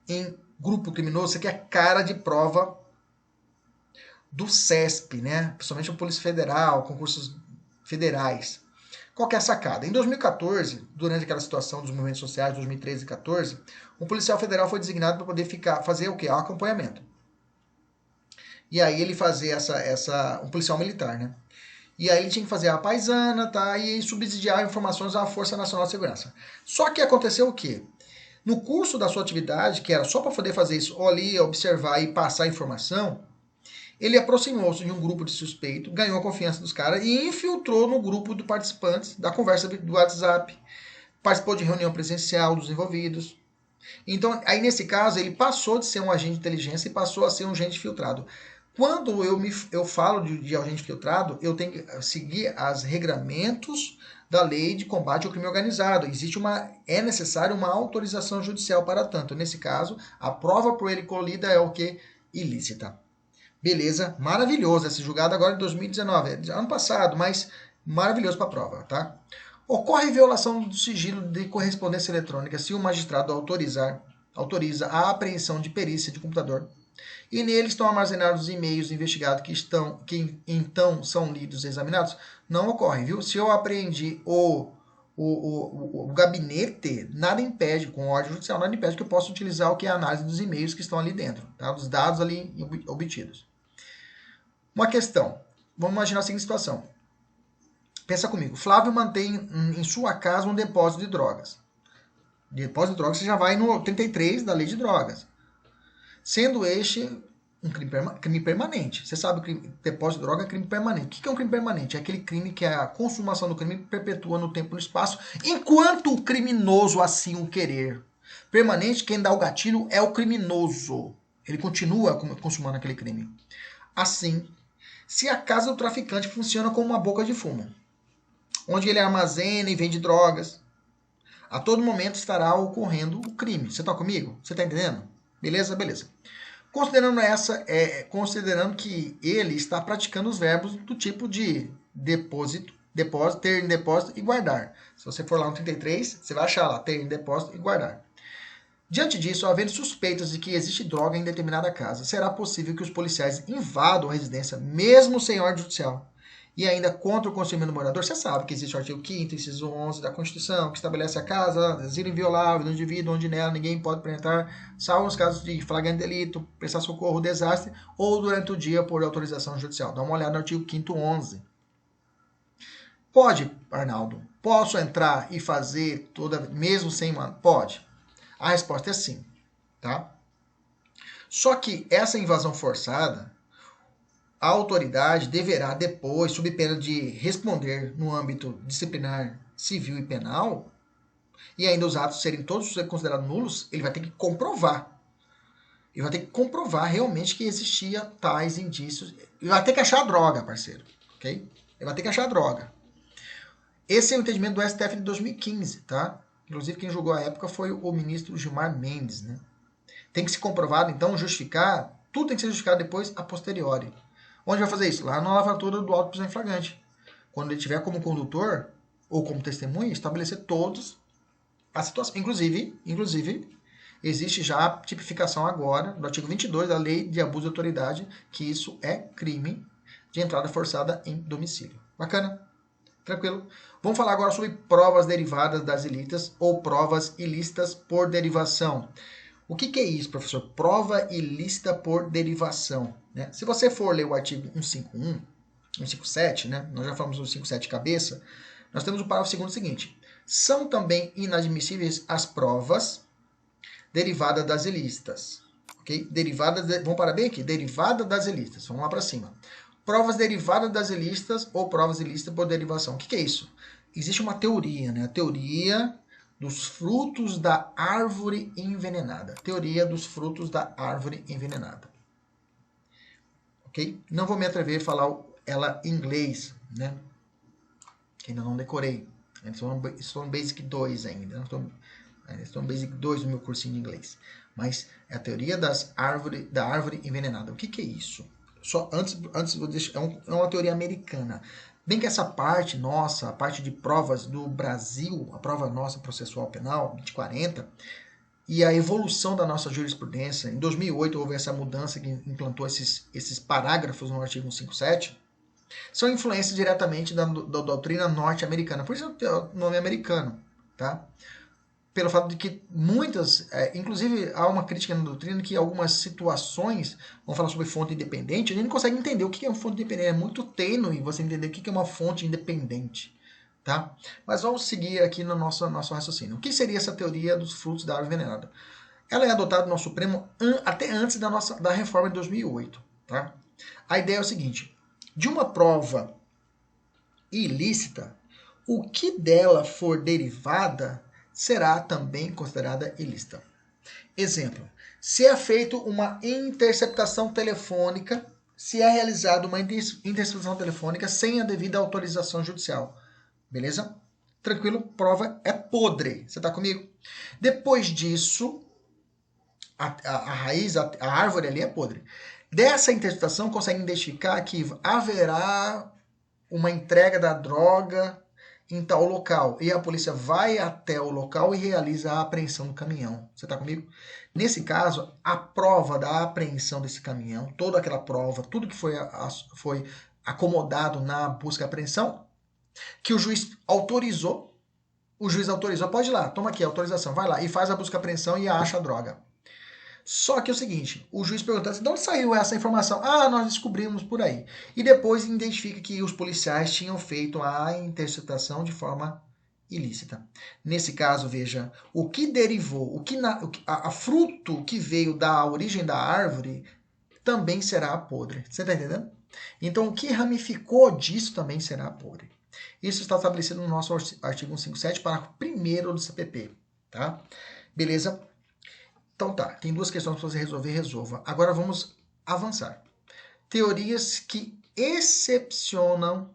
em grupo criminoso. Isso aqui é cara de prova do CESP, né? Principalmente a Polícia Federal, concursos federais. Qual que é a sacada? Em 2014, durante aquela situação dos movimentos sociais, 2013 e 2014, um policial federal foi designado para poder fazer o quê? Um acompanhamento. E aí ele fazia um policial militar, né? E aí ele tinha que fazer a paisana, tá? E subsidiar informações à Força Nacional de Segurança. Só que aconteceu o quê? No curso da sua atividade, que era só para poder fazer isso, ali, observar e passar informação, ele aproximou-se de um grupo de suspeito, ganhou a confiança dos caras e infiltrou no grupo de participantes da conversa do WhatsApp. Participou de reunião presencial dos envolvidos. Então, aí nesse caso, ele passou de ser um agente de inteligência e passou a ser um agente filtrado. Quando eu falo de agente filtrado, eu tenho que seguir os regramentos da lei de combate ao crime organizado. É necessário uma autorização judicial para tanto. Nesse caso, a prova por ele colhida é o que? Ilícita. Beleza, maravilhoso. Esse julgado agora em 2019, ano passado, mas maravilhoso para a prova, tá? Ocorre violação do sigilo de correspondência eletrônica se o magistrado autoriza a apreensão de perícia de computador e neles estão armazenados os e-mails investigados que então são lidos e examinados. Não ocorre, viu? Se eu apreendi o gabinete, nada impede, com ordem judicial, nada impede que eu possa utilizar o que é a análise dos e-mails que estão ali dentro, tá? Dos dados ali obtidos. Uma questão. Vamos imaginar a seguinte situação. Pensa comigo. Flávio mantém em sua casa um depósito de drogas. Depósito de drogas, você já vai no 33 da lei de drogas. Sendo este um crime permanente. Você sabe que depósito de droga é crime permanente. O que é um crime permanente? É aquele crime que a consumação do crime perpetua no tempo e no espaço, enquanto o criminoso assim o querer. Permanente, quem dá o gatilho é o criminoso. Ele continua consumando aquele crime. Assim, se a casa do traficante funciona como uma boca de fumo, onde ele armazena e vende drogas, a todo momento estará ocorrendo o crime. Você está comigo? Você está entendendo? Beleza? Beleza. Considerando que ele está praticando os verbos do tipo de depósito, ter em depósito e guardar. Se você for lá no 33, você vai achar lá, ter em depósito e guardar. Diante disso, havendo suspeitas de que existe droga em determinada casa, será possível que os policiais invadam a residência, mesmo sem ordem judicial, e ainda contra o consentimento do morador. Você sabe que existe o artigo 5º, inciso 11 da Constituição, que estabelece a casa, asilo inviolável do indivíduo, onde nela ninguém pode penetrar, salvo nos casos de flagrante delito, prestar socorro, desastre, ou durante o dia por autorização judicial. Dá uma olhada no artigo 5º 11. Pode, Arnaldo? Posso entrar e fazer mesmo sem mandado? Pode. A resposta é sim, tá? Só que essa invasão forçada, a autoridade deverá depois, sob pena de responder no âmbito disciplinar, civil e penal, e ainda os atos serem todos considerados nulos, ele vai ter que comprovar. Ele vai ter que comprovar realmente que existia tais indícios. Ele vai ter que achar a droga, parceiro, ok? Ele vai ter que achar a droga. Esse é o entendimento do STF de 2015, tá? Inclusive, quem julgou a época foi o ministro Gilmar Mendes, né? Tem que ser comprovado, então, justificar, tudo tem que ser justificado depois, a posteriori. Onde vai fazer isso? Lá na lavratura do auto de prisão em flagrante. Quando ele tiver como condutor ou como testemunha, estabelecer todos a situação. Inclusive, existe já a tipificação agora, no artigo 22 da Lei de Abuso de Autoridade, que isso é crime de entrada forçada em domicílio. Bacana? Tranquilo? Vamos falar agora sobre provas derivadas das ilícitas ou provas ilícitas por derivação. O que é isso, professor? Prova ilícita por derivação. Né? Se você for ler o artigo 151, 157, né? Nós já falamos do 157 cabeça, nós temos o parágrafo segundo seguinte. São também inadmissíveis as provas derivadas das ilícitas. Okay? Vamos parar bem aqui. Derivada das ilícitas. Vamos lá para cima. Provas derivadas das ilícitas ou provas ilícitas por derivação. O que é isso? Existe uma teoria, né? A teoria dos frutos da árvore envenenada. Teoria dos frutos da árvore envenenada. Ok? Não vou me atrever a falar ela em inglês, né? Que ainda não decorei. Estou no Basic 2 ainda. Estou no Basic 2 do meu cursinho de inglês. Mas é a teoria da árvore envenenada. O que é isso? Só antes vou deixar, é uma teoria americana. Bem que essa parte nossa, a parte de provas do Brasil, a prova nossa processual penal, 2040, e a evolução da nossa jurisprudência, em 2008 houve essa mudança que implantou esses parágrafos no artigo 157, são influências diretamente da doutrina norte-americana. Por isso é o nome americano, tá? Pelo fato de que muitas, inclusive há uma crítica na doutrina que algumas situações, vamos falar sobre fonte independente, a gente não consegue entender o que é uma fonte independente, é muito tênue você entender o que é uma fonte independente, tá? Mas vamos seguir aqui no nosso raciocínio. O que seria essa teoria dos frutos da árvore envenenada? Ela é adotada no nosso Supremo até antes da reforma de 2008, tá? A ideia é o seguinte, de uma prova ilícita, o que dela for derivada será também considerada ilícita. Exemplo, se é feita uma interceptação telefônica, se é realizada uma interceptação telefônica sem a devida autorização judicial. Beleza? Tranquilo? Prova é podre. Você está comigo? Depois disso, a raiz, a árvore ali é podre. Dessa interceptação, consegue identificar que haverá uma entrega da droga em tal local. E a polícia vai até o local e realiza a apreensão do caminhão. Você está comigo? Nesse caso, a prova da apreensão desse caminhão, toda aquela prova, tudo que foi acomodado na busca e apreensão, que o juiz autorizou, pode ir lá, toma aqui a autorização, vai lá e faz a busca e apreensão e acha a droga. Só que é o seguinte, o juiz pergunta assim, de onde saiu essa informação? Ah, nós descobrimos por aí. E depois identifica que os policiais tinham feito a interceptação de forma ilícita. Nesse caso, veja, o que derivou, a fruto que veio da origem da árvore também será podre. Você está entendendo? Então, o que ramificou disso também será podre. Isso está estabelecido no nosso artigo 157, parágrafo 1º do CPP. Tá? Beleza? Então tá, tem duas questões para você resolver, resolva. Agora vamos avançar. Teorias que excepcionam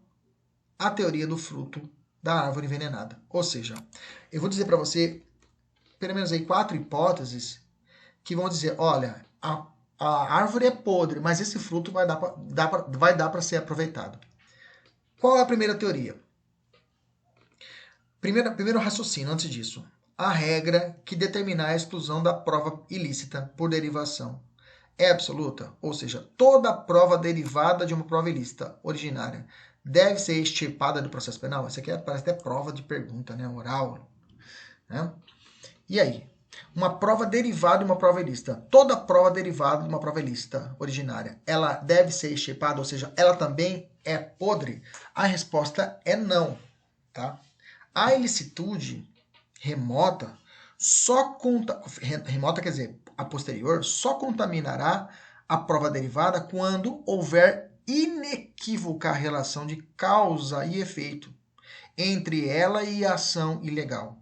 a teoria do fruto da árvore envenenada. Ou seja, eu vou dizer para você, pelo menos aí 4 hipóteses que vão dizer, olha, a árvore é podre, mas esse fruto vai dar para ser aproveitado. Qual é a primeira teoria? Primeiro raciocínio antes disso. A regra que determinar a exclusão da prova ilícita por derivação é absoluta, ou seja, toda prova derivada de uma prova ilícita originária deve ser extirpada do processo penal. Isso aqui parece até prova de pergunta, né? Oral. Né? E aí? Uma prova derivada de uma prova ilícita. Toda prova derivada de uma prova ilícita originária, ela deve ser extirpada, ou seja, ela também é podre? A resposta é não. Tá? A ilicitude remota remota quer dizer, a posterior, só contaminará a prova derivada quando houver inequívoca relação de causa e efeito entre ela e a ação ilegal.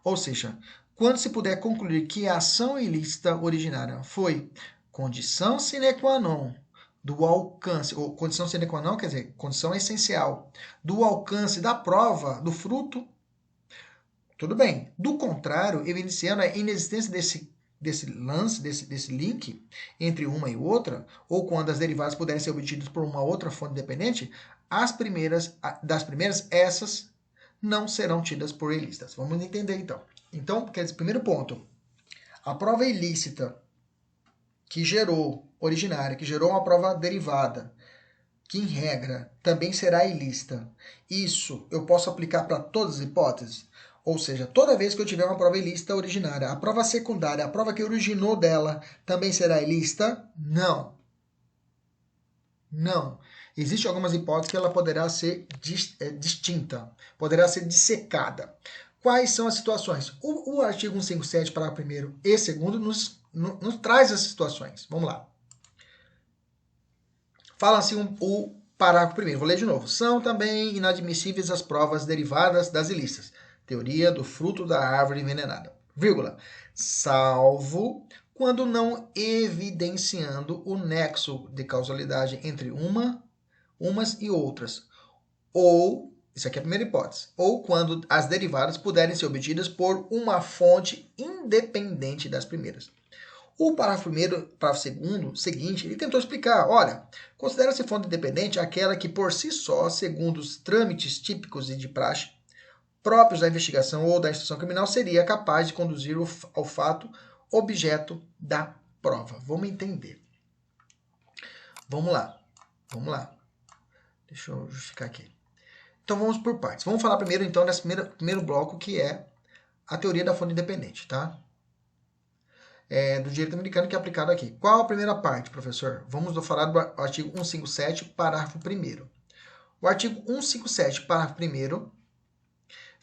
Ou seja, quando se puder concluir que a ação ilícita originária foi condição sine qua non do alcance, ou condição sine qua non quer dizer, condição essencial do alcance da prova, do fruto, tudo bem. Do contrário, evidenciando a inexistência desse link entre uma e outra, ou quando as derivadas puderem ser obtidas por uma outra fonte independente, das primeiras, essas não serão tidas por ilícitas. Vamos entender então. Então, quer dizer, primeiro ponto, a prova ilícita originária, que gerou uma prova derivada, que em regra também será ilícita, isso eu posso aplicar para todas as hipóteses? Ou seja, toda vez que eu tiver uma prova ilícita originária, a prova secundária, a prova que originou dela, também será ilícita? Não. Não. Existem algumas hipóteses que ela poderá ser distinta, poderá ser dissecada. Quais são as situações? O artigo 157, parágrafo 1º e 2º nos traz as situações. Vamos lá. Fala assim o parágrafo 1º, vou ler de novo. São também inadmissíveis as provas derivadas das ilícitas. Teoria do fruto da árvore envenenada, vírgula, salvo quando não evidenciando o nexo de causalidade entre umas e outras, ou, isso aqui é a primeira hipótese, ou quando as derivadas puderem ser obtidas por uma fonte independente das primeiras. O parágrafo 2º, seguinte, ele tentou explicar, olha, considera-se fonte independente aquela que por si só, segundo os trâmites típicos e de praxe, próprios da investigação ou da instrução criminal, seria capaz de conduzir ao fato objeto da prova. Vamos entender. Vamos lá. Deixa eu justificar aqui. Então vamos por partes. Vamos falar primeiro, então, desse primeiro bloco, que é a teoria da fonte independente, tá? Do direito americano que é aplicado aqui. Qual a primeira parte, professor? Vamos falar do artigo 157, parágrafo 1º. O artigo 157, parágrafo 1º,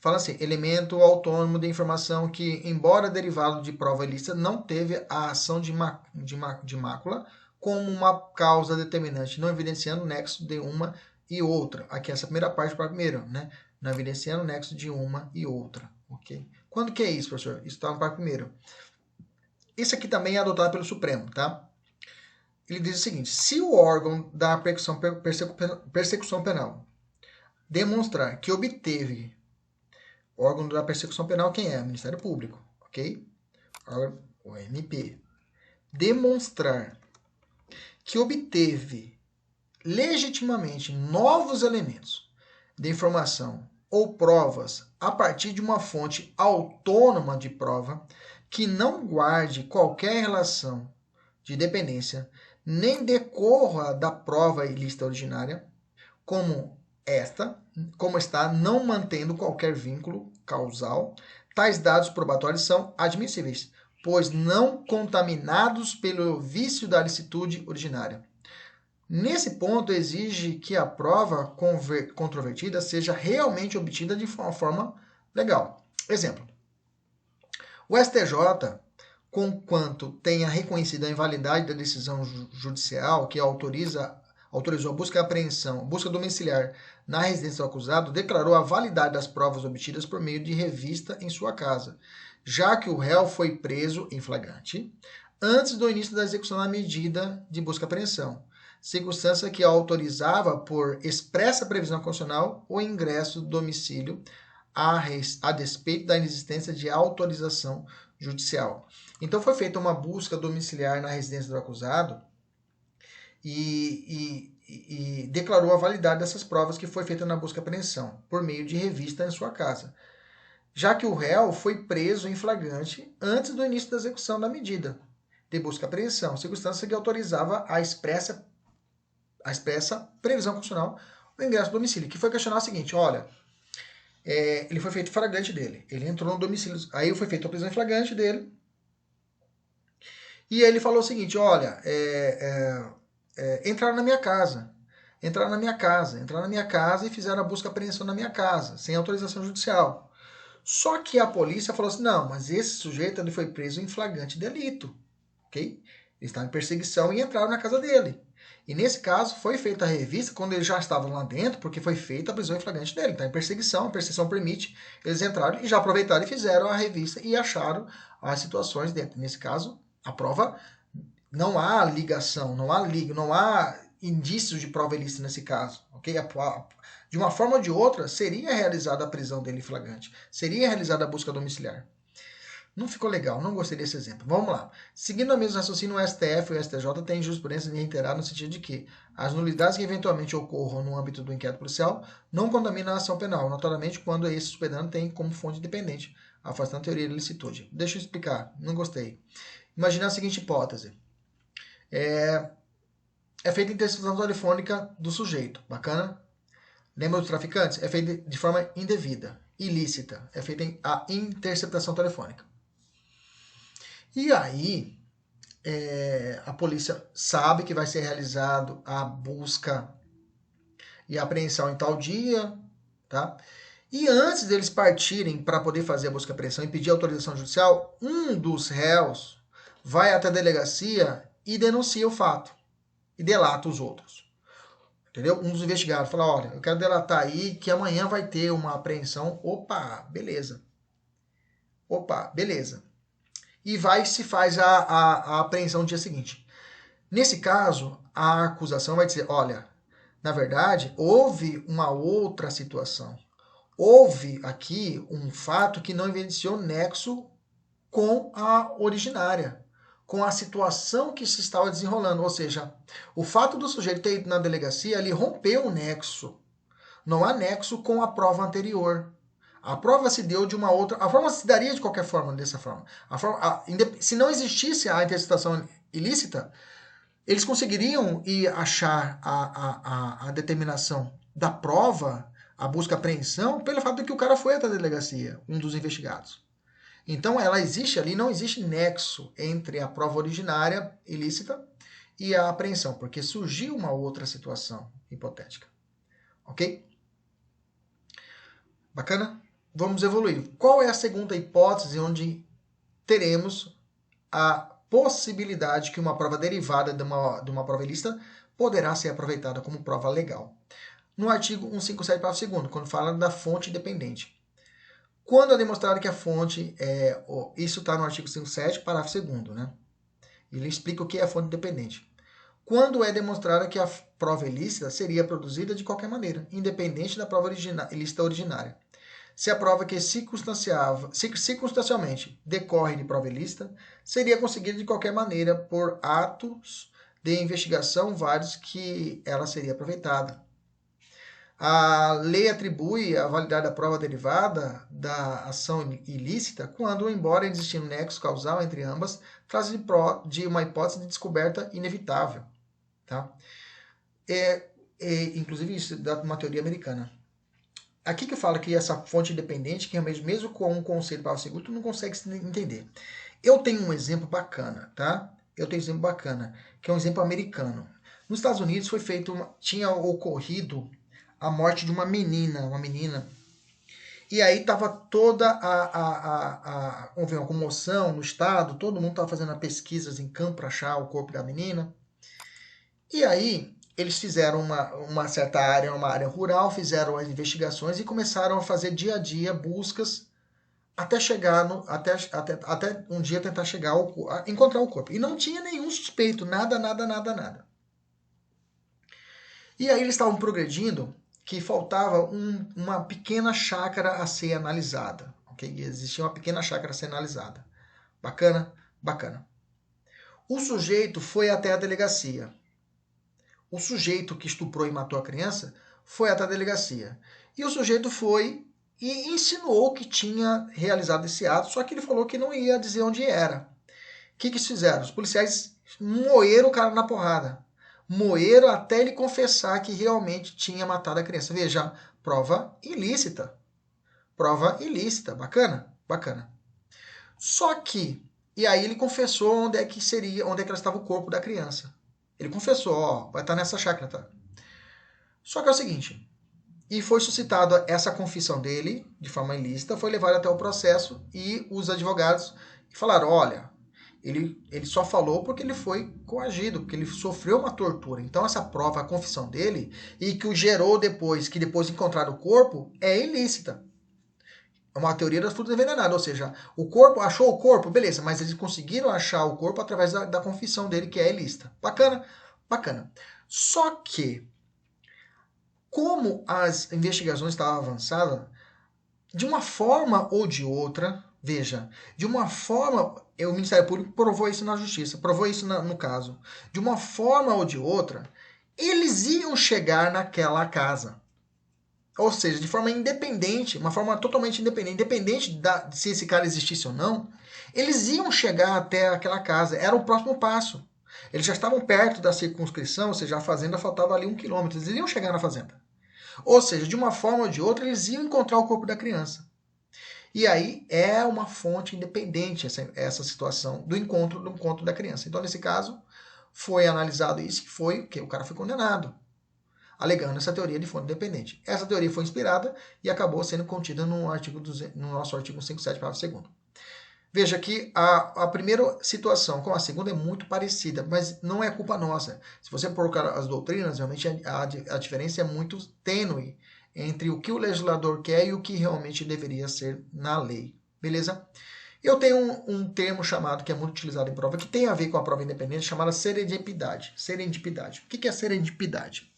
fala assim, elemento autônomo de informação que, embora derivado de prova ilícita, não teve a ação de mácula como uma causa determinante, não evidenciando o nexo de uma e outra. Aqui essa primeira parte para primeiro, né? Não evidenciando o nexo de uma e outra, ok? Quando que é isso, professor? Isso está no parágrafo 1º. Isso aqui também é adotado pelo Supremo, tá? Ele diz o seguinte, se o órgão da persecução penal demonstrar que obteve o órgão da persecução penal, quem é? O Ministério Público, ok? O MP. Demonstrar que obteve legitimamente novos elementos de informação ou provas a partir de uma fonte autônoma de prova que não guarde qualquer relação de dependência nem decorra da prova ilícita originária, como está não mantendo qualquer vínculo causal, tais dados probatórios são admissíveis, pois não contaminados pelo vício da licitude originária. Nesse ponto, exige que a prova controvertida seja realmente obtida de uma forma legal. Exemplo. O STJ, conquanto tenha reconhecido a invalidade da decisão judicial que autorizou a busca e apreensão, busca domiciliar na residência do acusado, declarou a validade das provas obtidas por meio de revista em sua casa, já que o réu foi preso em flagrante antes do início da execução da medida de busca e apreensão, circunstância que autorizava, por expressa previsão constitucional, o ingresso do domicílio a despeito da inexistência de autorização judicial. Então foi feita uma busca domiciliar na residência do acusado e declarou a validade dessas provas que foi feita na busca e apreensão, por meio de revista em sua casa, já que o réu foi preso em flagrante antes do início da execução da medida de busca e apreensão, circunstância que autorizava a expressa previsão constitucional o ingresso do domicílio, que foi questionar o seguinte, olha, ele foi feito flagrante dele, ele entrou no domicílio, aí foi feita a prisão em flagrante dele, e ele falou o seguinte, olha, entraram na minha casa e fizeram a busca e apreensão na minha casa, sem autorização judicial. Só que a polícia falou assim, não, mas esse sujeito ele foi preso em flagrante delito, ok? Ele estava em perseguição e entraram na casa dele. E nesse caso foi feita a revista quando eles já estavam lá dentro, porque foi feita a prisão em flagrante dele. Está em perseguição, a perseguição permite, eles entraram e já aproveitaram e fizeram a revista e acharam as situações dentro. Nesse caso, a prova, não há ligação, não há indícios de prova ilícita nesse caso, ok? De uma forma ou de outra, seria realizada a prisão dele em flagrante, seria realizada a busca domiciliar. Não ficou legal, não gostei desse exemplo. Vamos lá. Seguindo o mesmo raciocínio, o STF e o STJ têm jurisprudência reiterada no sentido de que as nulidades que eventualmente ocorram no âmbito do inquérito policial não contaminam a ação penal, notoriamente quando esse superando tem como fonte independente, afastando a teoria de licitude. Deixa eu explicar, não gostei. Imagina a seguinte hipótese. É feita a interceptação telefônica do sujeito, bacana? Lembra dos traficantes? É feita de forma indevida, ilícita. É feita a interceptação telefônica. E aí, a polícia sabe que vai ser realizado a busca e a apreensão em tal dia, tá? E antes deles partirem para poder fazer a busca e apreensão e pedir autorização judicial, um dos réus vai até a delegacia e denuncia o fato e delata os outros. Entendeu? Um dos investigados fala, olha, eu quero delatar aí que amanhã vai ter uma apreensão. Opa, beleza. E vai e se faz a apreensão no dia seguinte. Nesse caso, a acusação vai dizer, olha, na verdade, houve uma outra situação. Houve aqui um fato que não evidenciou nexo com a originária, com a situação que se estava desenrolando. Ou seja, o fato do sujeito ter ido na delegacia, ele rompeu o nexo. Não há nexo com a prova anterior. A prova se deu de uma outra... A forma se daria de qualquer forma, dessa forma. Se não existisse a interceptação ilícita, eles conseguiriam ir achar a determinação da prova, a busca e apreensão, pelo fato de que o cara foi até a delegacia, um dos investigados. Então, ela existe ali, não existe nexo entre a prova originária ilícita e a apreensão, porque surgiu uma outra situação hipotética. Ok? Bacana? Vamos evoluir. Qual é a segunda hipótese onde teremos a possibilidade que uma prova derivada de uma prova ilícita poderá ser aproveitada como prova legal? No artigo 157, parágrafo 2º, quando fala da fonte dependente. Quando é demonstrado que a fonte isso está no artigo 157, parágrafo 2º, né? Ele explica o que é a fonte dependente. Quando é demonstrado que a prova ilícita seria produzida de qualquer maneira, independente da prova ilícita originária. Se a prova que circunstancialmente decorre de prova ilícita, seria conseguida de qualquer maneira por atos de investigação vários que ela seria aproveitada. A lei atribui a validade da prova derivada da ação ilícita quando, embora existindo nexo causal entre ambas, trata de uma hipótese de descoberta inevitável. Tá? Inclusive, isso dá uma teoria americana. Aqui que eu falo que essa fonte independente, que mesmo com um conceito para o seguro, tu não consegue entender. Eu tenho um exemplo bacana, tá? Que é um exemplo americano. Nos Estados Unidos tinha ocorrido a morte de uma menina, E aí tava toda vamos ver, uma comoção no estado, todo mundo tava fazendo pesquisas em campo para achar o corpo da menina. E aí eles fizeram uma certa área, uma área rural, fizeram as investigações e começaram a fazer dia a dia buscas até chegar até um dia tentar chegar encontrar o corpo. E não tinha nenhum suspeito, nada, nada, nada, nada. E aí eles estavam progredindo que faltava uma pequena chácara a ser analisada. Okay? Existia uma pequena chácara a ser analisada. Bacana? Bacana. O sujeito foi até a delegacia. O sujeito que estuprou e matou a criança foi até a delegacia. E o sujeito foi e insinuou que tinha realizado esse ato, só que ele falou que não ia dizer onde era. O que eles fizeram? Os policiais moeram o cara na porrada. Moeram até ele confessar que realmente tinha matado a criança. Veja, prova ilícita. Prova ilícita. Bacana? Bacana. Só que, e aí ele confessou onde é que estava o corpo da criança. Ele confessou, ó, vai estar nessa chácara, tá? Só que é o seguinte, e foi suscitada essa confissão dele, de forma ilícita, foi levado até o processo e os advogados falaram, olha, ele só falou porque ele foi coagido, porque ele sofreu uma tortura. Então essa prova, a confissão dele, e que o gerou depois, que depois encontraram o corpo, é ilícita. É uma teoria das frutas envenenadas, ou seja, o corpo, achou o corpo, beleza, mas eles conseguiram achar o corpo através da confissão dele, que é ilícita. Bacana? Bacana. Só que, como as investigações estavam avançadas, de uma forma ou de outra, veja, de uma forma, o Ministério Público provou isso na justiça, provou isso no caso, de uma forma ou de outra, eles iam chegar naquela casa. Ou seja, de forma independente, uma forma totalmente independente de se esse cara existisse ou não, eles iam chegar até aquela casa, era o próximo passo. Eles já estavam perto da circunscrição, ou seja, a fazenda faltava ali 1 quilômetro, eles iam chegar na fazenda. Ou seja, de uma forma ou de outra, eles iam encontrar o corpo da criança. E aí é uma fonte independente essa situação do encontro da criança. Então, nesse caso, foi analisado isso, que foi que o cara foi condenado, alegando essa teoria de fonte independente. Essa teoria foi inspirada e acabou sendo contida no nosso artigo 157, parágrafo 2º. Veja que a primeira situação com a segunda é muito parecida, mas não é culpa nossa. Se você colocar as doutrinas, realmente a diferença é muito tênue entre o que o legislador quer e o que realmente deveria ser na lei. Beleza? Eu tenho um termo chamado, que é muito utilizado em prova, que tem a ver com a prova independente, chamada serendipidade. Serendipidade. O que é serendipidade?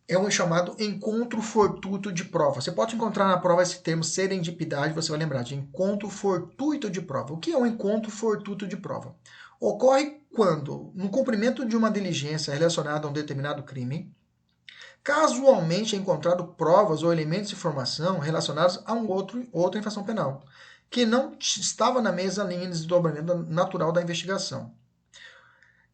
É um chamado encontro fortuito de prova. Você pode encontrar na prova esse termo serendipidade, você vai lembrar de encontro fortuito de prova. O que é um encontro fortuito de prova? Ocorre quando, no cumprimento de uma diligência relacionada a um determinado crime, casualmente é encontrado provas ou elementos de informação relacionados a outra infração penal, que não estava na mesma linha de desdobramento natural da investigação.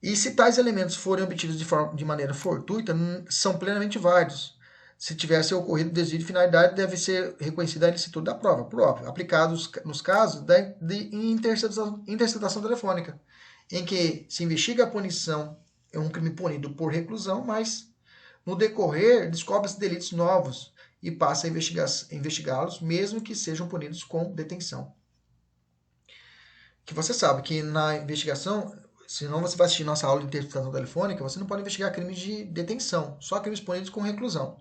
E se tais elementos forem obtidos de maneira fortuita, são plenamente válidos. Se tivesse ocorrido desvio de finalidade, deve ser reconhecida a ilicitude da prova, por óbvio, aplicados nos casos de interceptação telefônica, em que se investiga a punição, é um crime punido por reclusão, mas no decorrer descobre-se delitos novos e passa a investigá-los, mesmo que sejam punidos com detenção. Que você sabe que na investigação, senão você vai assistir nossa aula de interceptação telefônica, você não pode investigar crimes de detenção, só crimes punidos com reclusão.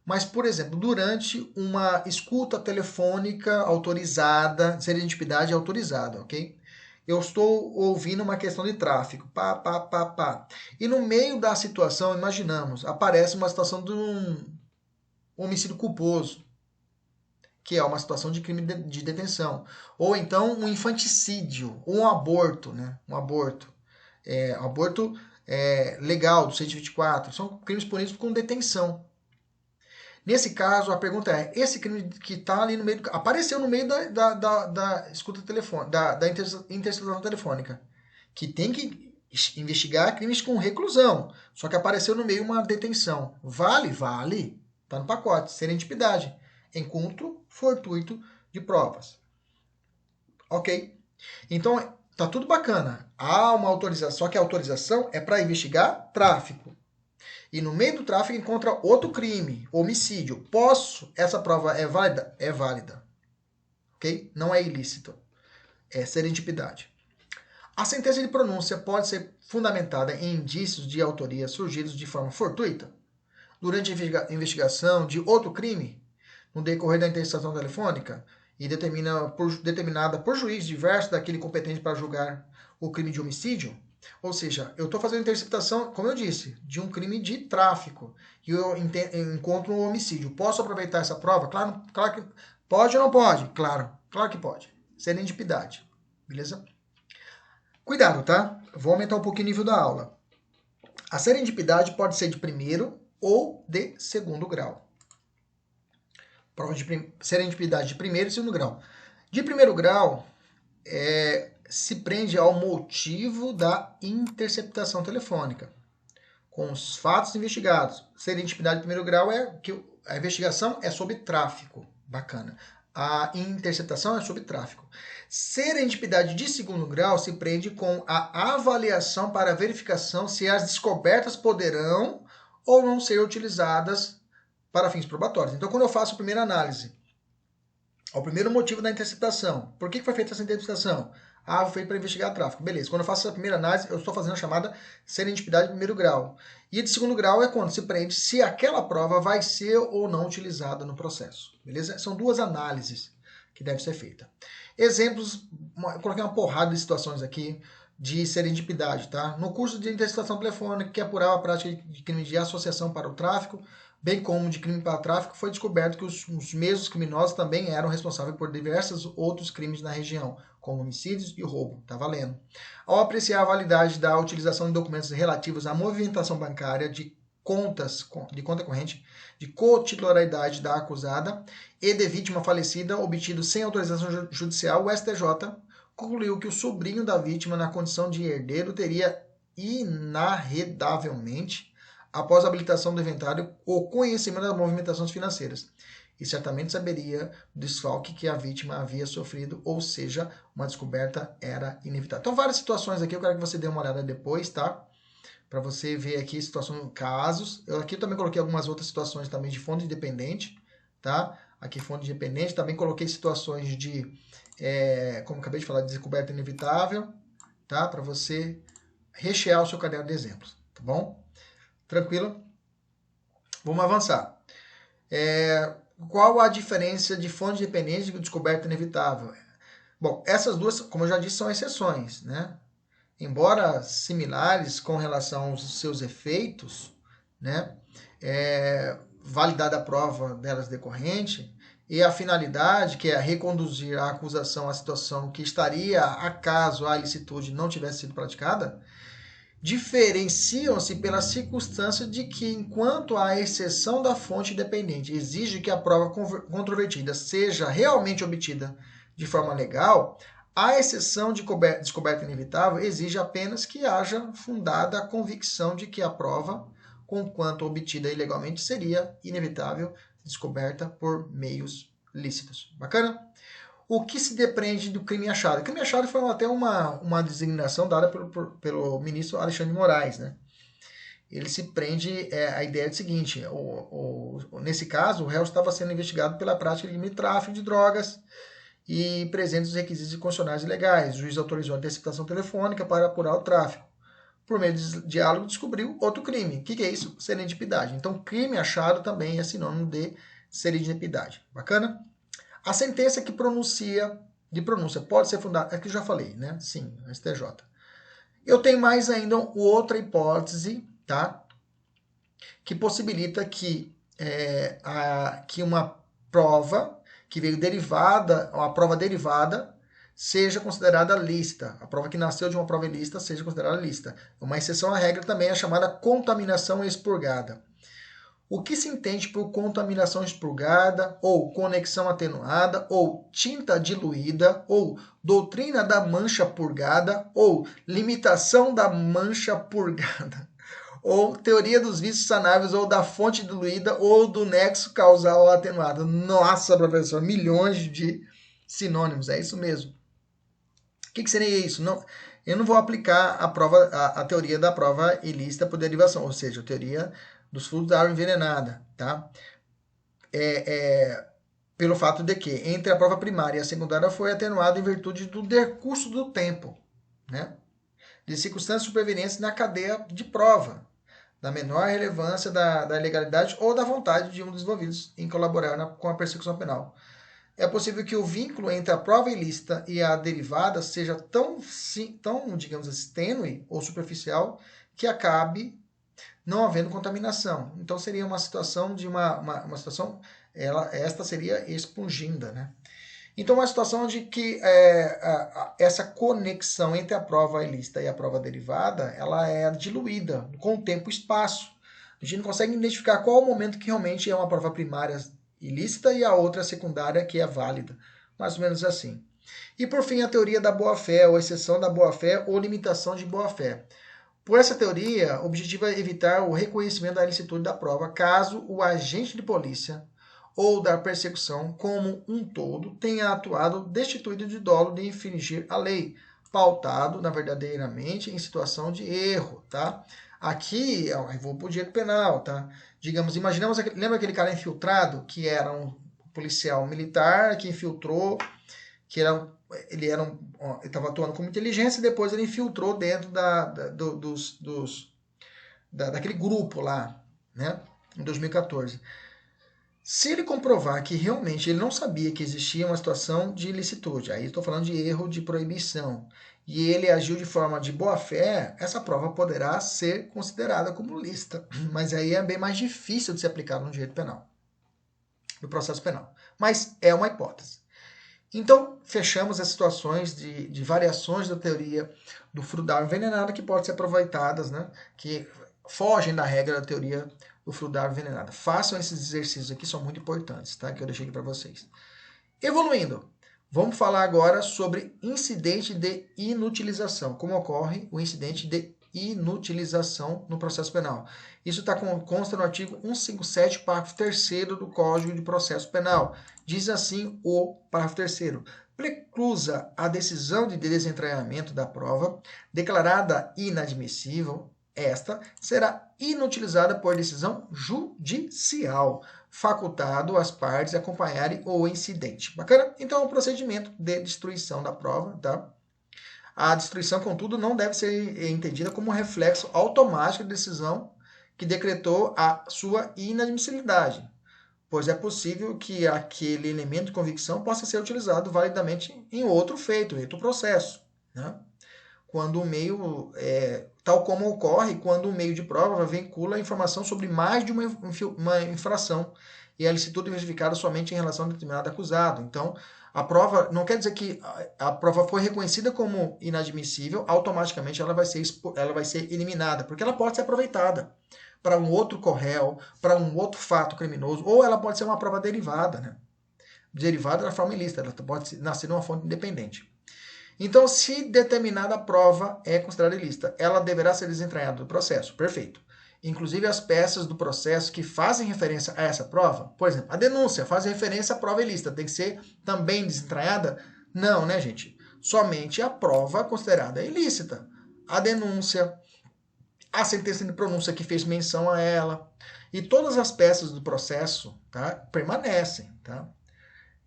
Mas, por exemplo, durante uma escuta telefônica autorizada, serendipidade autorizada, ok? Eu estou ouvindo uma questão de tráfico, pá. E no meio da situação, imaginamos, aparece uma situação de um homicídio culposo, que é uma situação de crime de detenção. Ou então um infanticídio, ou um aborto, né? Um aborto. Aborto legal, do 124, são crimes punidos com detenção. Nesse caso, a pergunta é, esse crime que está ali no meio, apareceu no meio da escuta telefônica, da interceptação telefônica, que tem que investigar crimes com reclusão, só que apareceu no meio uma detenção. Vale, está no pacote, serendipidade, encontro fortuito de provas. Ok? Então, tá tudo bacana. Há uma autorização, só que a autorização é para investigar tráfico. e no meio do tráfego encontra outro crime, homicídio. Posso? Essa prova é válida? É válida. Ok? Não é ilícito. É serendipidade. A sentença de pronúncia pode ser fundamentada em indícios de autoria surgidos de forma fortuita durante a investigação de outro crime no decorrer da interceptação telefônica e determinada por juiz diverso daquele competente para julgar o crime de homicídio. Ou seja, eu estou fazendo interceptação, como eu disse, de um crime de tráfico e eu encontro um homicídio. Posso aproveitar essa prova? Claro que pode ou não pode? Claro que pode. Serendipidade. Beleza? Cuidado, tá? Vou aumentar um pouquinho o nível da aula. A serendipidade pode ser de primeiro ou de segundo grau. Prova de serendipidade de primeiro e segundo grau. De primeiro grau, se prende ao motivo da interceptação telefônica, com os fatos investigados. Serendipidade de primeiro grau é que a investigação é sobre tráfico. Bacana. A interceptação é sobre tráfico. Serendipidade de segundo grau se prende com a avaliação para verificação se as descobertas poderão ou não ser utilizadas para fins probatórios. Então, quando eu faço a primeira análise, o primeiro motivo da interceptação, por que foi feita essa interceptação? Foi feito para investigar tráfico. Beleza, quando eu faço essa primeira análise, eu estou fazendo a chamada serendipidade de primeiro grau. E de segundo grau é quando se prende se aquela prova vai ser ou não utilizada no processo. Beleza? São duas análises que devem ser feitas. Exemplos, eu coloquei uma porrada de situações aqui de serendipidade, tá? No curso de interceptação telefônica, que apurava a prática de crime de associação para o tráfico, bem como de crime para tráfico, foi descoberto que os mesmos criminosos também eram responsáveis por diversos outros crimes na região, como homicídios e roubo. Tá valendo. Ao apreciar a validade da utilização de documentos relativos à movimentação bancária de conta corrente, de cotitularidade da acusada e de vítima falecida, obtido sem autorização judicial, o STJ concluiu que o sobrinho da vítima, na condição de herdeiro, teria inarredavelmente, após a habilitação do inventário, o conhecimento das movimentações financeiras e certamente saberia do desfalque que a vítima havia sofrido, ou seja, uma descoberta era inevitável. Então, várias situações aqui, eu quero que você dê uma olhada depois, tá? Para você ver aqui situações, casos. Eu aqui também coloquei algumas outras situações também de fonte independente, tá? Aqui fonte independente, também coloquei situações de, como acabei de falar, de descoberta inevitável, tá? Para você rechear o seu caderno de exemplos, tá bom? Tranquilo? Vamos avançar. Qual a diferença de fonte independente e descoberta inevitável? Bom, essas duas, como eu já disse, são exceções, né? Embora similares com relação aos seus efeitos, né? Validada a prova delas decorrente, e a finalidade, que é reconduzir a acusação à situação que estaria acaso a ilicitude não tivesse sido praticada, diferenciam-se pela circunstância de que, enquanto a exceção da fonte independente exige que a prova controvertida seja realmente obtida de forma legal, a exceção de descoberta inevitável exige apenas que haja fundada a convicção de que a prova, conquanto obtida ilegalmente, seria inevitável descoberta por meios lícitos. Bacana? O que se depreende do crime achado? O crime achado foi até uma designação dada pelo ministro Alexandre de Moraes, né? Ele se prende a ideia do seguinte, nesse caso, o réu estava sendo investigado pela prática de tráfico de drogas e presentes os requisitos constitucionais e legais. O juiz autorizou a interceptação telefônica para apurar o tráfico. Por meio de diálogo, descobriu outro crime. O que é isso? Serendipidade. Então, crime achado também é sinônimo de serendipidade. Bacana? A sentença de pronúncia pode ser fundada, é que eu já falei, né? Sim, STJ. Eu tenho mais ainda outra hipótese, tá? Que possibilita que uma prova que veio derivada, uma prova derivada, seja considerada lícita. A prova que nasceu de uma prova ilícita seja considerada lícita. Uma exceção à regra também é chamada contaminação expurgada. O que se entende por contaminação expurgada, ou conexão atenuada, ou tinta diluída, ou doutrina da mancha purgada, ou limitação da mancha purgada, ou teoria dos vícios sanáveis, ou da fonte diluída, ou do nexo causal atenuado. Nossa, professor, milhões de sinônimos, é isso mesmo. O que seria isso? Não, eu não vou aplicar a teoria da prova ilícita por derivação, ou seja, a teoria dos fluidos da água envenenada, tá? Pelo fato de que entre a prova primária e a secundária foi atenuado em virtude do decurso do tempo, né? De circunstâncias supervenientes na cadeia de prova, da menor relevância da ilegalidade ou da vontade de um dos envolvidos em colaborar com a persecução penal. É possível que o vínculo entre a prova ilícita e a derivada seja tão digamos assim, tênue ou superficial que acabe não havendo contaminação. Então seria uma situação de uma situação, esta seria expunginda, né? Então, uma situação de que essa conexão entre a prova ilícita e a prova derivada, ela é diluída com o tempo e espaço. A gente não consegue identificar qual o momento que realmente é uma prova primária ilícita e a outra secundária que é válida. Mais ou menos assim. E, por fim, a teoria da boa-fé, ou exceção da boa-fé, ou limitação de boa-fé. Por essa teoria, o objetivo é evitar o reconhecimento da ilicitude da prova, caso o agente de polícia ou da persecução como um todo tenha atuado destituído de dolo de infringir a lei, pautado, verdadeiramente, em situação de erro, tá? Aqui, eu vou para o direito penal, tá? Digamos, imaginamos, lembra aquele cara infiltrado, que era um policial militar, que infiltrou, que ele estava atuando como inteligência, e depois ele infiltrou dentro daquele grupo lá, né? Em 2014. Se ele comprovar que realmente ele não sabia que existia uma situação de ilicitude, aí estou falando de erro de proibição, e ele agiu de forma de boa-fé, essa prova poderá ser considerada como lícita. Mas aí é bem mais difícil de se aplicar no direito penal, no processo penal. Mas é uma hipótese. Então, fechamos as situações de variações da teoria do fruto da água envenenada que podem ser aproveitadas, né? Que fogem da regra da teoria do fruto da água envenenada. Façam esses exercícios aqui, são muito importantes, tá? Que eu deixei aqui para vocês. Evoluindo, vamos falar agora sobre incidente de inutilização. Como ocorre o incidente de inutilização no processo penal. Isso consta no artigo 157, parágrafo 3º do Código de Processo Penal. Diz assim o parágrafo 3º. Preclusa a decisão de desentranhamento da prova, declarada inadmissível, esta será inutilizada por decisão judicial, facultado às partes acompanharem o incidente. Bacana? Então, é um procedimento de destruição da prova, tá? A destruição, contudo, não deve ser entendida como um reflexo automático da decisão que decretou a sua inadmissibilidade, pois é possível que aquele elemento de convicção possa ser utilizado validamente em outro feito, em outro processo, né? Quando o meio, tal como ocorre quando o meio de prova vincula a informação sobre mais de uma infração e a ilicitude é verificada somente em relação a determinado acusado. Então, a prova não quer dizer que a prova foi reconhecida como inadmissível, automaticamente ela vai ser eliminada, porque ela pode ser aproveitada para um outro corréu, para um outro fato criminoso, ou ela pode ser uma prova derivada, né? Derivada da forma ilícita, ela pode nascer de uma fonte independente. Então, se determinada prova é considerada ilícita, ela deverá ser desentranhada do processo. Perfeito. Inclusive as peças do processo que fazem referência a essa prova, por exemplo, a denúncia faz referência à prova ilícita, tem que ser também desentranhada? Não, né, gente? Somente a prova considerada ilícita. A denúncia, a sentença de pronúncia que fez menção a ela, e todas as peças do processo, tá, permanecem, tá?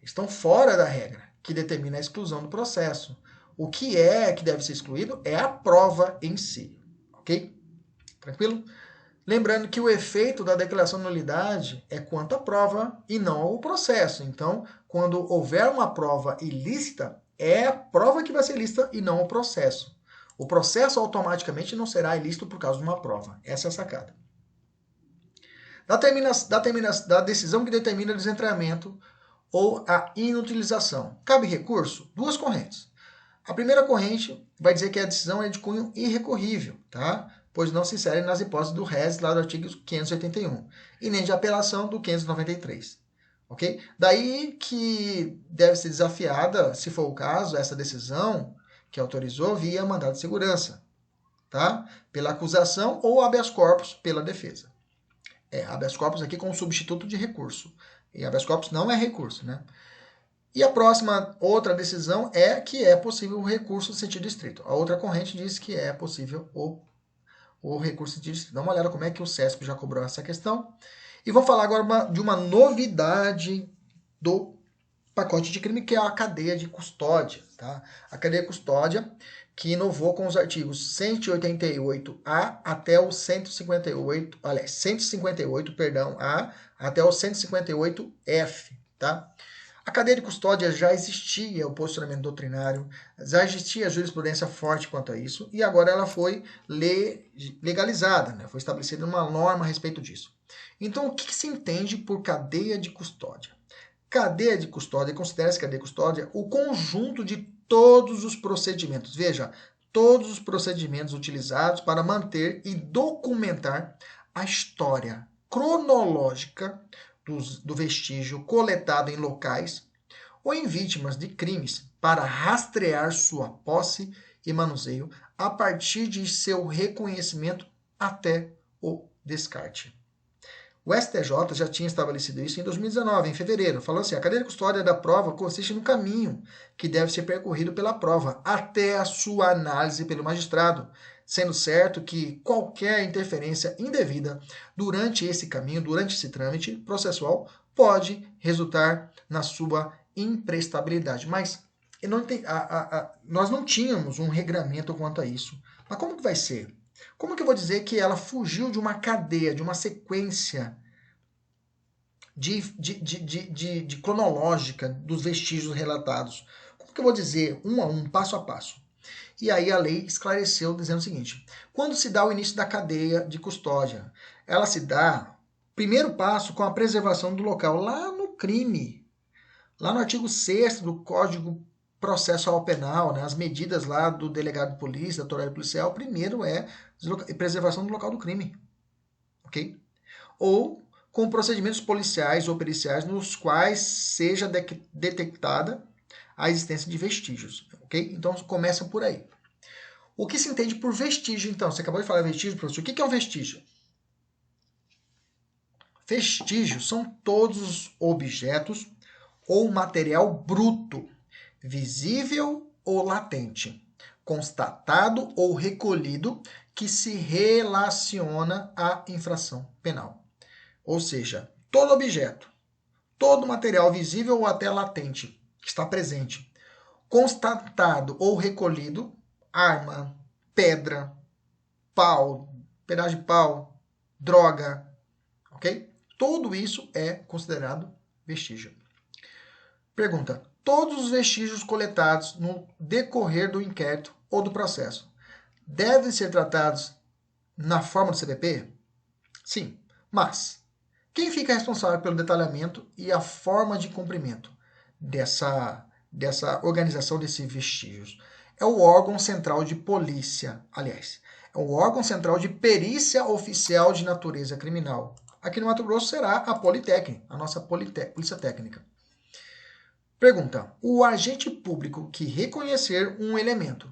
Estão fora da regra que determina a exclusão do processo. O que deve ser excluído é a prova em si, ok? Tranquilo? Lembrando que o efeito da declaração de nulidade é quanto à prova e não ao processo. Então, quando houver uma prova ilícita, é a prova que vai ser ilícita e não o processo. O processo automaticamente não será ilícito por causa de uma prova. Essa é a sacada. Da decisão que determina o desentranhamento ou a inutilização. Cabe recurso? Duas correntes. A primeira corrente vai dizer que a decisão é de cunho irrecorrível, tá? Pois não se insere nas hipóteses do res lá do artigo 581 e nem de apelação do 593, ok? Daí que deve ser desafiada, se for o caso, essa decisão que autorizou via mandado de segurança, tá? Pela acusação ou habeas corpus pela defesa. Habeas corpus aqui com substituto de recurso. E habeas corpus não é recurso, né? E a próxima, outra decisão é que é possível o recurso no sentido estrito. A outra corrente diz que é possível o recurso no sentido estrito. Dá uma olhada como é que o CESP já cobrou essa questão. E vou falar agora de uma novidade do pacote de crime, que é a cadeia de custódia. Tá? A cadeia de custódia que inovou com os artigos 188A até o 158, aliás, 158, perdão, A até o 158F, tá? A cadeia de custódia já existia o posicionamento doutrinário, já existia a jurisprudência forte quanto a isso, e agora ela foi legalizada, né? Foi estabelecida uma norma a respeito disso. Então, o que se entende por cadeia de custódia? Cadeia de custódia, considera-se cadeia de custódia o conjunto de todos os procedimentos. Veja, todos os procedimentos utilizados para manter e documentar a história cronológica do vestígio coletado em locais ou em vítimas de crimes para rastrear sua posse e manuseio a partir de seu reconhecimento até o descarte. O STJ já tinha estabelecido isso em 2019, em fevereiro. Falou assim, a cadeia de custódia da prova consiste no caminho que deve ser percorrido pela prova até a sua análise pelo magistrado, sendo certo que qualquer interferência indevida durante esse caminho, durante esse trâmite processual, pode resultar na sua imprestabilidade. Mas nós não tínhamos um regramento quanto a isso. Mas como que vai ser? Como que eu vou dizer que ela fugiu de uma cadeia, de uma sequência de cronológica dos vestígios relatados? Como que eu vou dizer um a um, passo a passo? E aí a lei esclareceu dizendo o seguinte, quando se dá o início da cadeia de custódia, ela se dá, primeiro passo, com a preservação do local, lá no crime, lá no artigo 6º do Código Processual Penal, né, as medidas lá do delegado de polícia, da autoridade policial, primeiro é preservação do local do crime, ok? Ou com procedimentos policiais ou periciais nos quais seja detectada a existência de vestígios, ok? Então começa por aí. O que se entende por vestígio, então? Você acabou de falar vestígio, professor. O que é um vestígio? Vestígios são todos os objetos ou material bruto, visível ou latente, constatado ou recolhido que se relaciona à infração penal. Ou seja, todo objeto, todo material visível ou até latente que está presente, constatado ou recolhido, arma, pedra, pau, pedaço de pau, droga, ok? Tudo isso é considerado vestígio. Pergunta: todos os vestígios coletados no decorrer do inquérito ou do processo devem ser tratados na forma do CPP? Sim, mas quem fica responsável pelo detalhamento e a forma de cumprimento dessa organização desses vestígios? É o órgão central de polícia, aliás, é o órgão central de perícia oficial de natureza criminal. Aqui no Mato Grosso será a Politécnica, a nossa Polícia Técnica. Pergunta: o agente público que reconhecer um elemento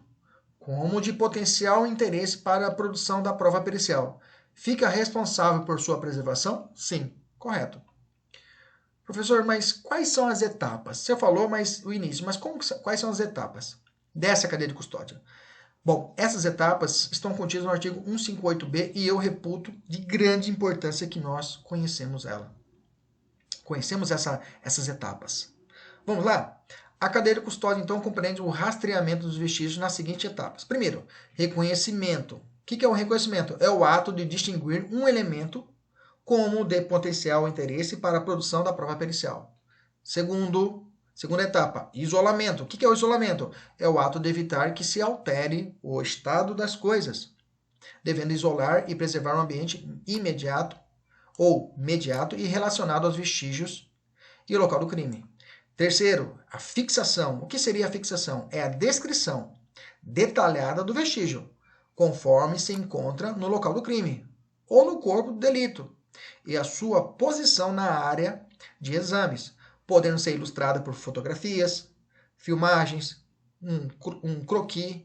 como de potencial interesse para a produção da prova pericial fica responsável por sua preservação? Sim, correto. Professor, mas quais são as etapas? Você falou mas o início, mas quais são as etapas dessa cadeia de custódia? Bom, essas etapas estão contidas no artigo 158b e eu reputo de grande importância que nós conhecemos ela. Conhecemos essas etapas. Vamos lá? A cadeia de custódia, então, compreende o rastreamento dos vestígios nas seguintes etapas. Primeiro, reconhecimento. O que é o reconhecimento? É o ato de distinguir um elemento como de potencial interesse para a produção da prova pericial. Segunda etapa, isolamento. O que é o isolamento? É o ato de evitar que se altere o estado das coisas, devendo isolar e preservar um ambiente imediato ou mediato e relacionado aos vestígios e ao local do crime. Terceiro, a fixação. O que seria a fixação? É a descrição detalhada do vestígio, conforme se encontra no local do crime ou no corpo do delito, e a sua posição na área de exames, podendo ser ilustrada por fotografias, filmagens, um croquis,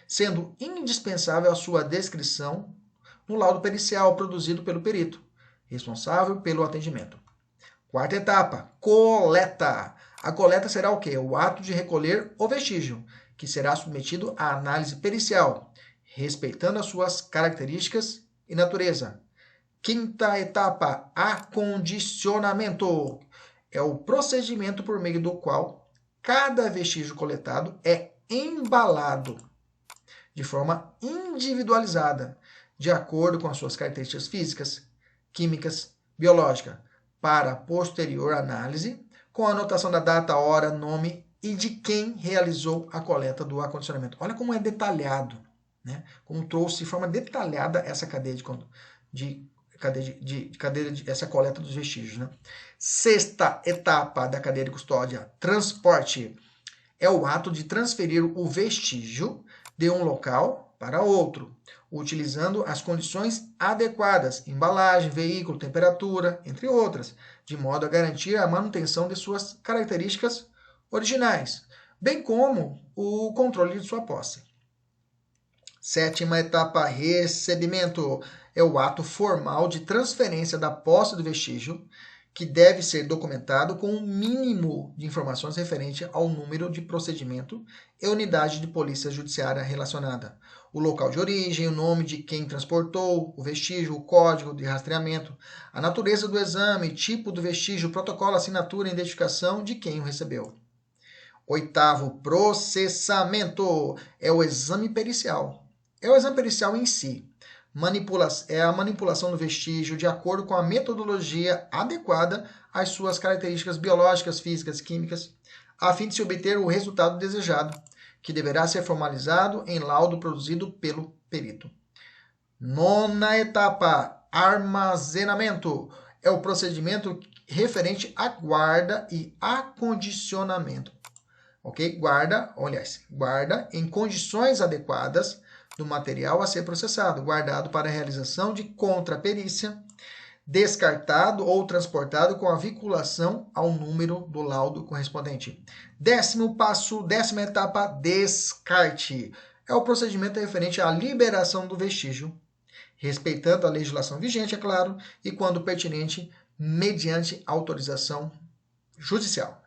sendo indispensável a sua descrição no laudo pericial produzido pelo perito, responsável pelo atendimento. Quarta etapa, coleta. A coleta será o quê? O ato de recolher o vestígio, que será submetido à análise pericial, respeitando as suas características e natureza. Quinta etapa, acondicionamento. É o procedimento por meio do qual cada vestígio coletado é embalado de forma individualizada, de acordo com as suas características físicas, químicas, biológicas, para posterior análise, com a anotação da data, hora, nome e de quem realizou a coleta do acondicionamento. Olha como é detalhado, né? Como trouxe de forma detalhada essa cadeia essa coleta dos vestígios, né? Sexta etapa da cadeia de custódia, transporte. É o ato de transferir o vestígio de um local para outro, utilizando as condições adequadas, embalagem, veículo, temperatura, entre outras, de modo a garantir a manutenção de suas características originais, bem como o controle de sua posse. Sétima etapa, recebimento. É o ato formal de transferência da posse do vestígio, que deve ser documentado com um mínimo de informações referente ao número de procedimento e unidade de polícia judiciária relacionada, o local de origem, o nome de quem transportou o vestígio, o código de rastreamento, a natureza do exame, tipo do vestígio, protocolo, assinatura e identificação de quem o recebeu. Oitavo, processamento. É o exame pericial. É o exame pericial em si. É a manipulação do vestígio de acordo com a metodologia adequada às suas características biológicas, físicas, químicas, a fim de se obter o resultado desejado, que deverá ser formalizado em laudo produzido pelo perito. Nona etapa, armazenamento. É o procedimento referente à guarda e acondicionamento. Ok? Guarda em condições adequadas do material a ser processado, guardado para a realização de contraperícia, descartado ou transportado com a vinculação ao número do laudo correspondente. Décima etapa, descarte. É o procedimento referente à liberação do vestígio, respeitando a legislação vigente, é claro, e quando pertinente, mediante autorização judicial.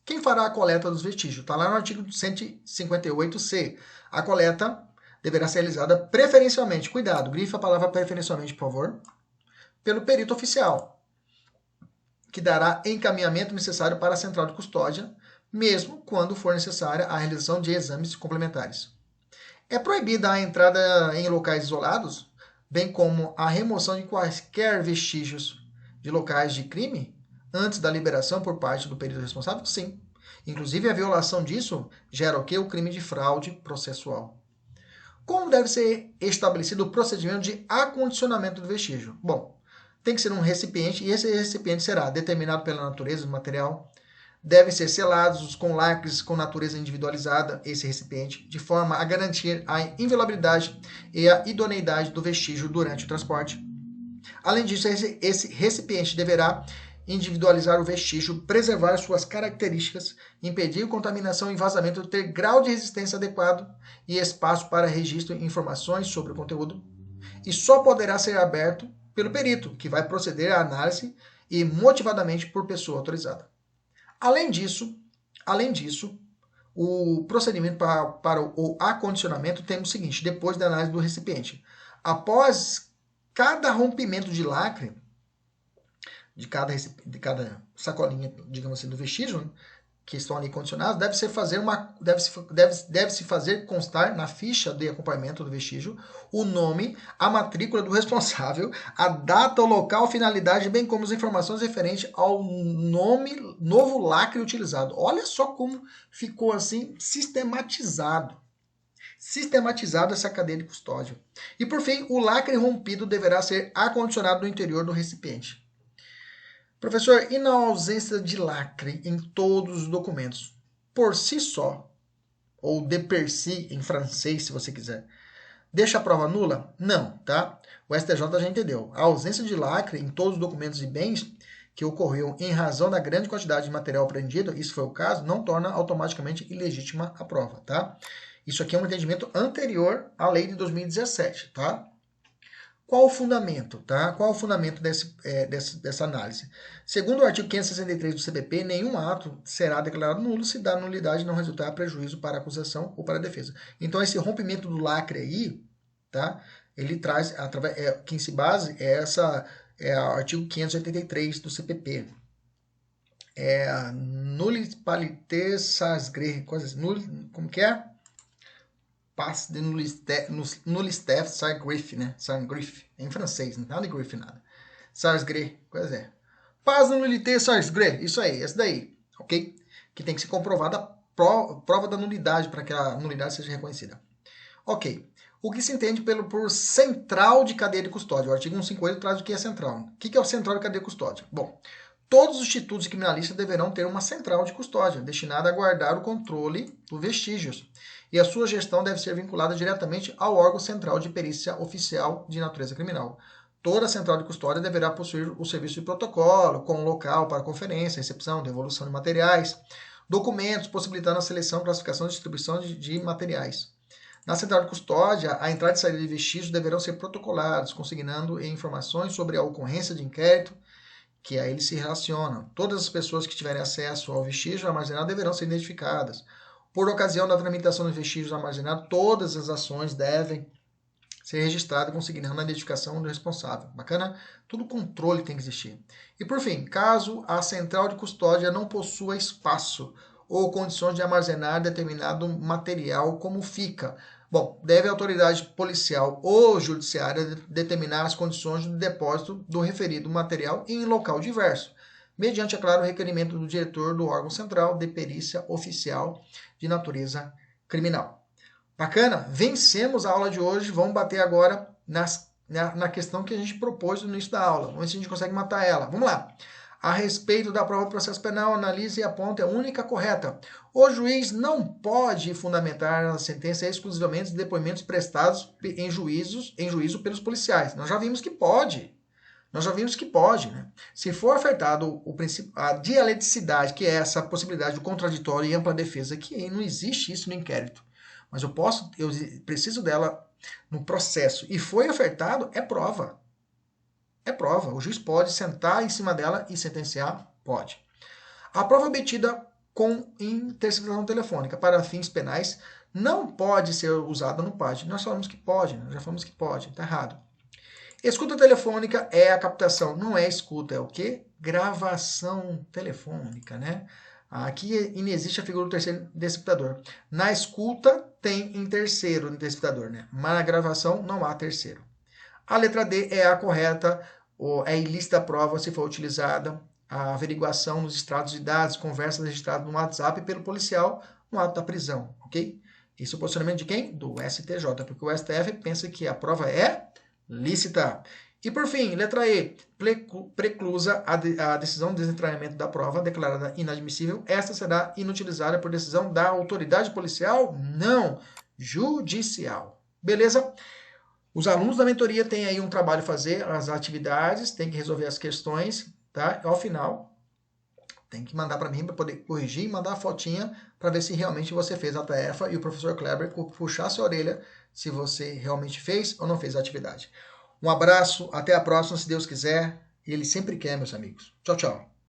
Quem fará a coleta dos vestígios? Está lá no artigo 158C. A coleta deverá ser realizada preferencialmente, cuidado, grife a palavra preferencialmente, por favor, pelo perito oficial, que dará encaminhamento necessário para a central de custódia, mesmo quando for necessária a realização de exames complementares. É proibida a entrada em locais isolados, bem como a remoção de quaisquer vestígios de locais de crime antes da liberação por parte do perito responsável? Sim. Inclusive, a violação disso gera o quê? O crime de fraude processual. Como deve ser estabelecido o procedimento de acondicionamento do vestígio? Bom, tem que ser um recipiente, e esse recipiente será determinado pela natureza do material. Devem ser selados com lacres com natureza individualizada, esse recipiente, de forma a garantir a inviolabilidade e a idoneidade do vestígio durante o transporte. Além disso, esse recipiente deverá individualizar o vestígio, preservar suas características, impedir contaminação e vazamento, ter grau de resistência adequado e espaço para registro e informações sobre o conteúdo, e só poderá ser aberto pelo perito, que vai proceder à análise e motivadamente por pessoa autorizada. Além disso, o procedimento para o acondicionamento tem o seguinte: depois da análise do recipiente, após cada rompimento de lacre, de cada sacolinha, digamos assim, do vestígio, né, que estão ali condicionados, deve-se fazer constar na ficha de acompanhamento do vestígio o nome, a matrícula do responsável, a data, o local, finalidade, bem como as informações referentes ao novo lacre utilizado. Olha só como ficou assim sistematizado essa cadeia de custódia. E por fim, o lacre rompido deverá ser acondicionado no interior do recipiente. Professor, e na ausência de lacre em todos os documentos, por si só, ou de per si em francês, se você quiser, deixa a prova nula? Não, tá? O STJ já entendeu. A ausência de lacre em todos os documentos e bens que ocorreu em razão da grande quantidade de material apreendido, isso foi o caso, não torna automaticamente ilegítima a prova, tá? Isso aqui é um entendimento anterior à lei de 2017, tá? Qual o fundamento, tá? Qual o fundamento dessa análise? Segundo o artigo 563 do CPP, nenhum ato será declarado nulo se da nulidade não resultar prejuízo para a acusação ou para a defesa. Então, esse rompimento do lacre aí, tá? Ele traz, quem se base é o artigo 583 do CPP. Nullité sagre, coisas, como que é? Passe de nullité sagriff, né? Sagriff, em francês, não tá de griff nada. Sagre, coisa é. Passe de nullité sagre, isso aí, esse daí, ok? Que tem que ser comprovada a prova da nulidade para que a nulidade seja reconhecida. Ok. O que se entende por central de cadeia de custódia? O artigo 158 traz o que é central. O que é o central de cadeia de custódia? Bom, todos os institutos criminalistas deverão ter uma central de custódia, destinada a guardar o controle dos vestígios. E a sua gestão deve ser vinculada diretamente ao órgão central de perícia oficial de natureza criminal. Toda central de custódia deverá possuir o serviço de protocolo, com local para conferência, recepção, devolução de materiais, documentos possibilitando a seleção, classificação e distribuição de materiais. Na central de custódia, a entrada e saída de vestígios deverão ser protocolados, consignando informações sobre a ocorrência de inquérito, que a ele se relacionam. Todas as pessoas que tiverem acesso ao vestígio armazenado deverão ser identificadas. Por ocasião da tramitação dos vestígios armazenados, todas as ações devem ser registradas, consignando a identificação do responsável. Bacana? Tudo controle tem que existir. E por fim, caso a central de custódia não possua espaço ou condições de armazenar determinado material, como fica? Bom, deve a autoridade policial ou judiciária determinar as condições de depósito do referido material em local diverso, mediante, é claro, o requerimento do diretor do órgão central de perícia oficial de natureza criminal. Bacana? Vencemos a aula de hoje. Vamos bater agora na questão que a gente propôs no início da aula. Vamos ver se a gente consegue matar ela. Vamos lá. A respeito da prova do processo penal, analise e aponte a única correta. O juiz não pode fundamentar a sentença exclusivamente de depoimentos prestados em juízo pelos policiais. Nós já vimos que pode. Né? Se for afetado a dialeticidade, que é essa possibilidade do contraditório e ampla defesa, que não existe isso no inquérito, mas eu preciso dela no processo, e foi afetado, é prova. É prova. O juiz pode sentar em cima dela e sentenciar? Pode. A prova obtida com interceptação telefônica para fins penais não pode ser usada no PAD. Nós falamos que pode, já falamos que pode, está errado. Escuta telefônica é a captação, não é escuta, é o quê? Gravação telefônica, né? Aqui inexiste a figura do terceiro interceptador. Na escuta tem em terceiro interceptador, né? Mas na gravação não há terceiro. A letra D é a correta, é ilícita a prova se for utilizada a averiguação nos extratos de dados, conversas registradas no WhatsApp pelo policial no ato da prisão, ok? Isso é o posicionamento de quem? Do STJ, porque o STF pensa que a prova é lícita. E por fim, letra E, preclusa a decisão de desentranhamento da prova declarada inadmissível. Esta será inutilizada por decisão da autoridade policial? Não, judicial. Beleza? Os alunos da mentoria têm aí um trabalho a fazer, as atividades, tem que resolver as questões, tá? Ao final, tem que mandar para mim para poder corrigir e mandar a fotinha para ver se realmente você fez a tarefa e o professor Kleber puxar sua orelha se você realmente fez ou não fez a atividade. Um abraço, até a próxima, se Deus quiser. E Ele sempre quer, meus amigos. Tchau, tchau.